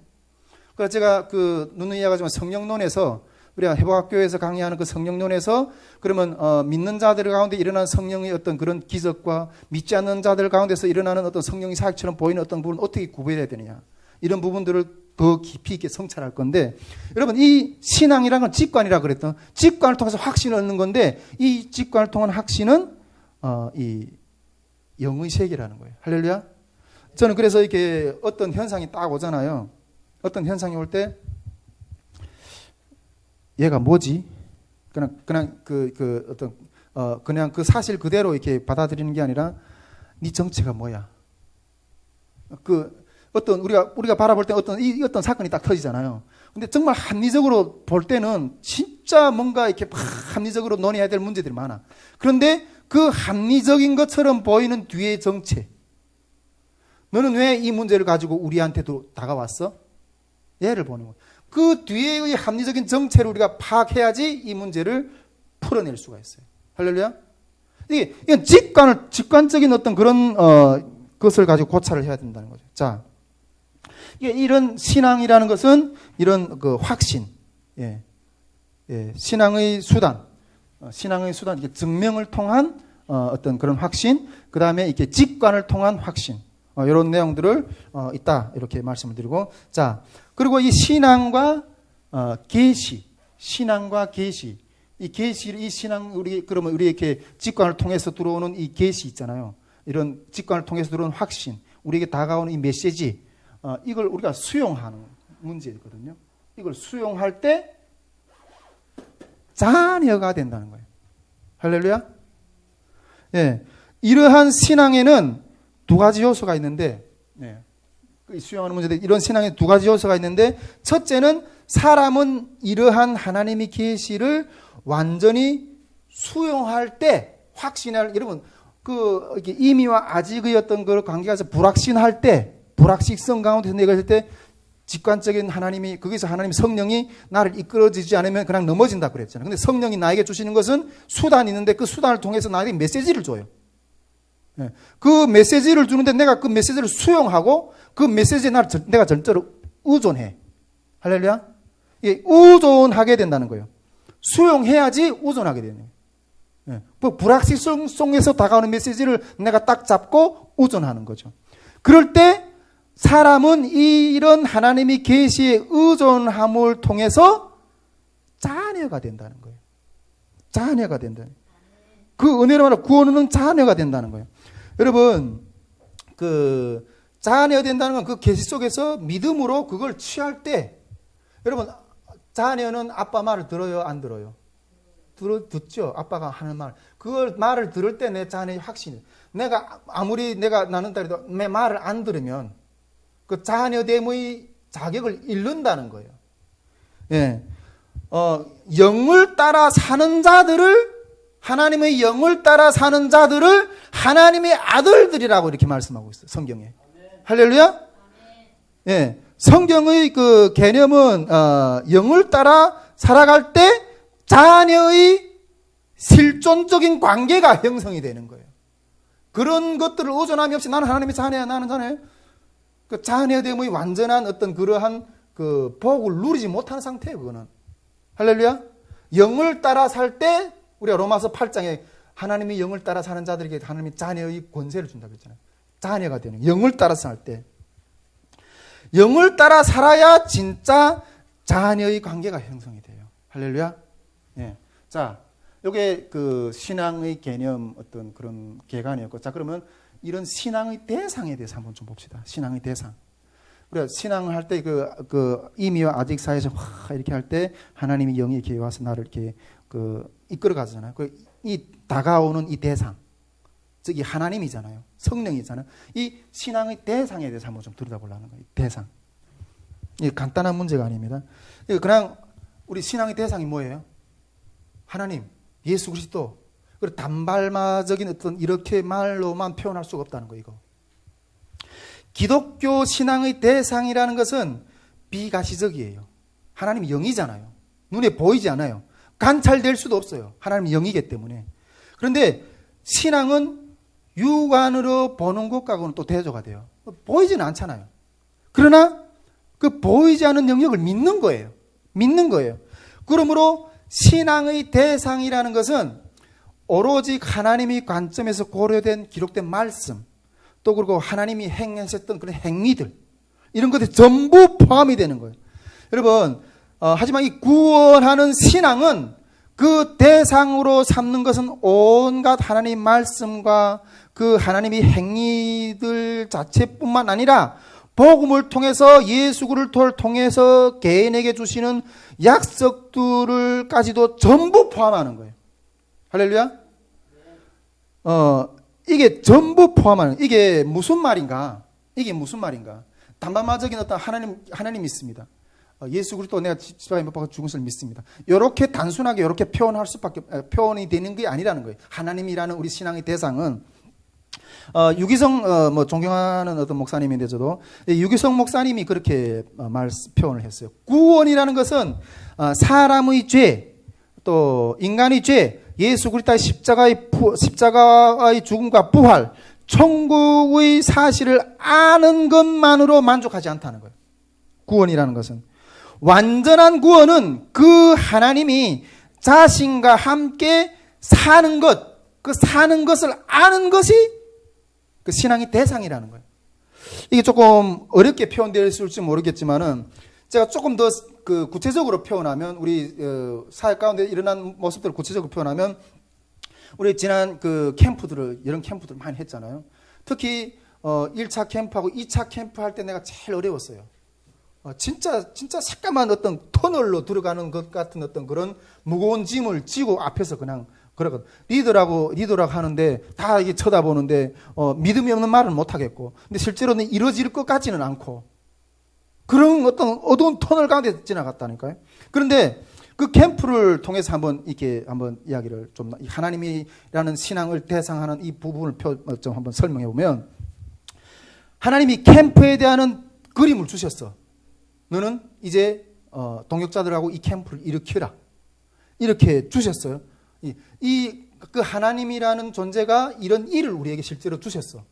Speaker 1: 그래서 제가 누누이 이야기하지만 성령론에서, 우리가 회복학교에서 강의하는 그 성령론에서, 그러면 믿는 자들 가운데 일어나는 성령의 어떤 그런 기적과 믿지 않는 자들 가운데서 일어나는 어떤 성령의 사역처럼 보이는 어떤 부분을 어떻게 구별해야 되느냐, 이런 부분들을 더 깊이 있게 성찰할 건데, 여러분, 이 신앙이라는 건 직관이라 그랬던, 직관을 통해서 확신을 얻는 건데, 이 직관을 통한 확신은 이 영의 세계라는 거예요. 할렐루야. 저는 그래서 이렇게 어떤 현상이 딱 오잖아요. 어떤 현상이 올 때 얘가 뭐지? 그냥 그냥 그 사실 그대로 이렇게 받아들이는 게 아니라 네 정체가 뭐야? 어떤 우리가 바라볼 때 어떤 사건이 딱 터지잖아요. 근데 정말 합리적으로 볼 때는 진짜 뭔가 이렇게 막 합리적으로 논의해야 될 문제들이 많아. 그런데 그 합리적인 것처럼 보이는 뒤의 정체. 너는 왜 이 문제를 가지고 우리한테도 다가왔어? 예를 보는 거예요. 그 뒤의 합리적인 정체를 우리가 파악해야지 이 문제를 풀어낼 수가 있어요. 할렐루야? 이건 직관적인 어떤 그런 것을 가지고 고찰을 해야 된다는 거죠. 자, 이런 신앙이라는 것은 이런 그 확신, 신앙의 수단, 이게 증명을 통한 어떤 그런 확신, 그 다음에 이렇게 직관을 통한 확신, 이런 내용들을 있다 이렇게 말씀을 드리고, 자, 그리고 이 신앙과 계시, 이 신앙 그러면 우리 이렇게 직관을 통해서 들어오는 이 계시 있잖아요. 이런 직관을 통해서 들어오는 확신, 우리에게 다가오는 이 메시지, 이걸 우리가 수용하는 문제거든요. 이걸 수용할 때 자녀가 된다는 거예요. 할렐루야? 예. 이러한 신앙에는 두 가지 요소가 있는데, 수용하는 문제인데, 이런 신앙에 두 가지 요소가 있는데, 첫째는 사람은 이러한 하나님의 계시를 완전히 수용할 때, 여러분, 이렇게 이미와 아직의 어떤 그 관계가 불확신할 때, 불확실성 가운데서 내가 있을 때, 직관적인 하나님이, 거기서 하나님 성령이 나를 이끌어주지 않으면 그냥 넘어진다 그랬잖아요. 근데 성령이 나에게 주시는 것은 수단이 있는데 그 수단을 통해서 나에게 메시지를 줘요. 그 메시지를 주는데 내가 그 메시지를 수용하고 그 메시지에 내가 전적으로 의존해. 할렐루야? 의존하게 된다는 거예요. 수용해야지 의존하게 되는 거예요. 불확실성 속에서 다가오는 메시지를 내가 딱 잡고 의존하는 거죠. 그럴 때 사람은 이런 하나님의 계시의 의존함을 통해서 자녀가 된다는 거예요. 자녀가 된다는 거예요. 그 은혜로 말하면 구원은 자녀가 된다는 거예요. 여러분, 자녀가 된다는 건 그 계시 속에서 믿음으로 그걸 취할 때, 여러분, 자녀는 아빠 말을 들어요, 안 들어요? 듣죠? 아빠가 하는 말. 그걸 말을 들을 때 내 자녀의 확신이. 나는 딸이도 내 말을 안 들으면 그 자녀됨의 자격을 잃는다는 거예요. 영을 따라 사는 자들을, 하나님의 영을 따라 사는 자들을 하나님의 아들들이라고 이렇게 말씀하고 있어요. 성경에. 할렐루야? 성경의 그 개념은 영을 따라 살아갈 때 자녀의 실존적인 관계가 형성이 되는 거예요. 그런 것들을 의존함이 없이 나는 하나님의 자녀야, 나는 자녀야. 그 자녀됨의 완전한 어떤 그러한 그 복을 누리지 못하는 상태예요, 그거는. 할렐루야? 영을 따라 살 때, 우리가 로마서 8장에 하나님의 영을 따라 사는 자들에게 하나님이 자녀의 권세를 준다고 했잖아요. 자녀가 되는 거예요. 영을 따라 살 때. 영을 따라 살아야 진짜 자녀의 관계가 형성이 돼요. 할렐루야? 자, 요게 그 신앙의 개념 어떤 그런 개관이었고, 자, 그러면 이런 신앙의 대상에 대해서 한번 좀 봅시다. 신앙의 대상. 우리가 신앙을 할 때 그 이미와 아직 사이에서 이렇게 할 때 하나님이 영이 이렇게 와서 나를 이렇게 이끌어 가잖아요. 이 다가오는 이 대상. 즉, 이 하나님이잖아요. 성령이잖아요. 이 신앙의 대상에 대해서 한번 좀 들여다보려는 거예요. 대상. 이게 간단한 문제가 아닙니다. 그냥 우리 신앙의 대상이 뭐예요? 하나님, 예수 그리스도. 그리고 단발마적인 어떤 이렇게 말로만 표현할 수가 없다는 거예요, 이거. 기독교 신앙의 대상이라는 것은 비가시적이에요. 하나님이 영이잖아요. 눈에 보이지 않아요. 관찰될 수도 없어요. 하나님이 영이기 때문에. 그런데 신앙은 육안으로 보는 것과는 또 대조가 돼요. 보이지는 않잖아요. 그러나 그 보이지 않는 영역을 믿는 거예요. 믿는 거예요. 그러므로 신앙의 대상이라는 것은 오로지 하나님의 관점에서 고려된 기록된 말씀, 또 그리고 하나님이 행하셨던 그런 행위들, 이런 것들이 전부 포함이 되는 거예요. 여러분, 하지만 이 구원하는 신앙은 그 대상으로 삼는 것은 온갖 하나님 말씀과 그 하나님의 행위들 자체뿐만 아니라 복음을 통해서 예수 그리스도를 통해서 개인에게 주시는 약속들을까지도 전부 포함하는 거예요. 할렐루야. 이게 전부 포함하는, 이게 무슨 말인가? 이게 무슨 말인가? 담담마적인 어떤 하나님이 있습니다. 예수 그리스도 내가 십자가에 못 박아 죽은 것을 믿습니다. 이렇게 단순하게 이렇게 표현할 수밖에, 표현이 되는 게 아니라는 거예요. 하나님이라는 우리 신앙의 대상은 유기성 존경하는 어떤 목사님인데 저도 유기성 목사님이 그렇게 표현을 했어요. 구원이라는 것은 사람의 죄, 또 인간의 죄, 예수 그리스도의 십자가의 죽음과 부활, 천국의 사실을 아는 것만으로 만족하지 않다는 거예요. 구원이라는 것은 완전한 구원은 그 하나님이 자신과 함께 사는 것, 그 사는 것을 아는 것이 그 신앙의 대상이라는 거예요. 이게 조금 어렵게 표현될지 모르겠지만은 제가 조금 더 그 구체적으로 표현하면 우리 사회 가운데 일어난 모습들을 구체적으로 표현하면 우리 지난 그 캠프들을 이런 캠프들 많이 했잖아요. 특히 1차 캠프하고 2차 캠프 할 때 내가 제일 어려웠어요. 진짜 새까만 어떤 터널로 들어가는 것 같은 어떤 그런 무거운 짐을 지고 앞에서 그냥 그러거든. 리더라고 하는데 다 이게 쳐다보는데 믿음이 없는 말은 못 하겠고, 근데 실제로는 이루어질 것 같지는 않고 그런 어떤 어두운 터널 가운데 지나갔다니까요. 그런데 그 캠프를 통해서 한번 이야기를 좀 하나님이라는 신앙을 대상하는 이 부분을 좀 한번 설명해 보면, 하나님이 캠프에 대한 그림을 주셨어. 너는 이제 동역자들하고 이 캠프를 일으키라. 이렇게 주셨어요. 그 하나님이라는 존재가 이런 일을 우리에게 실제로 주셨어.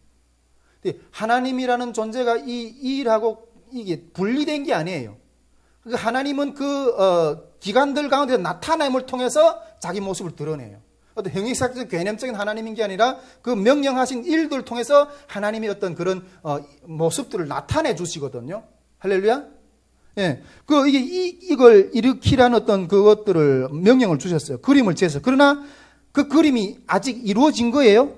Speaker 1: 하나님이라는 존재가 이 일하고 이게 분리된 게 아니에요. 하나님은 그 기관들 가운데 나타남을 통해서 자기 모습을 드러내요. 어떤 형식적인 개념적인 하나님인 게 아니라 그 명령하신 일들을 통해서 하나님의 어떤 그런 모습들을 나타내 주시거든요. 할렐루야. 예, 이걸 일으키라는 어떤 그것들을 명령을 주셨어요. 그림을 재서. 그러나 그 그림이 아직 이루어진 거예요?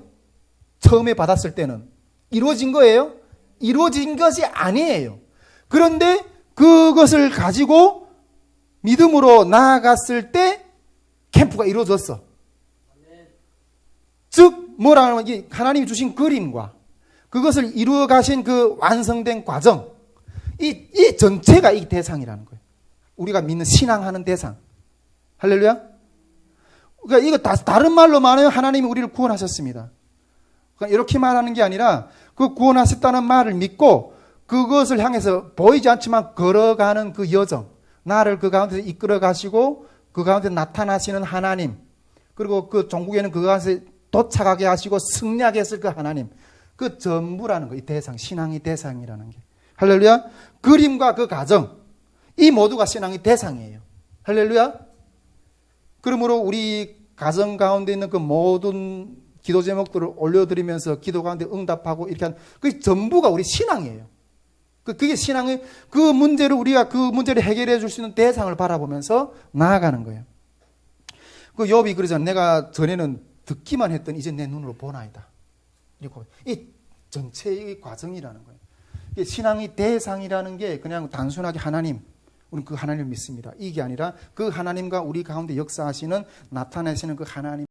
Speaker 1: 처음에 받았을 때는 이루어진 거예요? 이루어진 것이 아니에요. 그런데 그것을 가지고 믿음으로 나아갔을 때 캠프가 이루어졌어. 즉 뭐라 하면 하나님이 주신 그림과 그것을 이루어 가신 그 완성된 과정, 이 전체가 이 대상이라는 거예요. 우리가 믿는 신앙하는 대상. 할렐루야. 그러니까 이거 다른 말로 말하면 하나님이 우리를 구원하셨습니다. 그러니까 이렇게 말하는 게 아니라 그 구원하셨다는 말을 믿고 그것을 향해서 보이지 않지만 걸어가는 그 여정, 나를 그 가운데서 이끌어 가시고 그 가운데 나타나시는 하나님, 그리고 그 종국에는 그 가운데 도착하게 하시고 승리하게 했을 그 하나님, 그 전부라는 거, 이 대상, 신앙의 대상이라는 게. 할렐루야. 그림과 그 과정, 이 모두가 신앙의 대상이에요. 할렐루야. 그러므로 우리 가정 가운데 있는 그 모든 기도 제목들을 올려드리면서 기도 가운데 응답하고 이렇게 한 그 전부가 우리 신앙이에요. 그게 신앙의 그 문제를 우리가 그 문제를 해결해 줄 수 있는 대상을 바라보면서 나아가는 거예요. 그 욥이 그러잖아요. 내가 전에는 듣기만 했더니 이제 내 눈으로 보나이다. 이 전체의 과정이라는 거예요. 신앙의 대상이라는 게 그냥 단순하게 하나님, 우리는 그 하나님을 믿습니다. 이게 아니라 그 하나님과 우리 가운데 역사하시는 나타내시는 그 하나님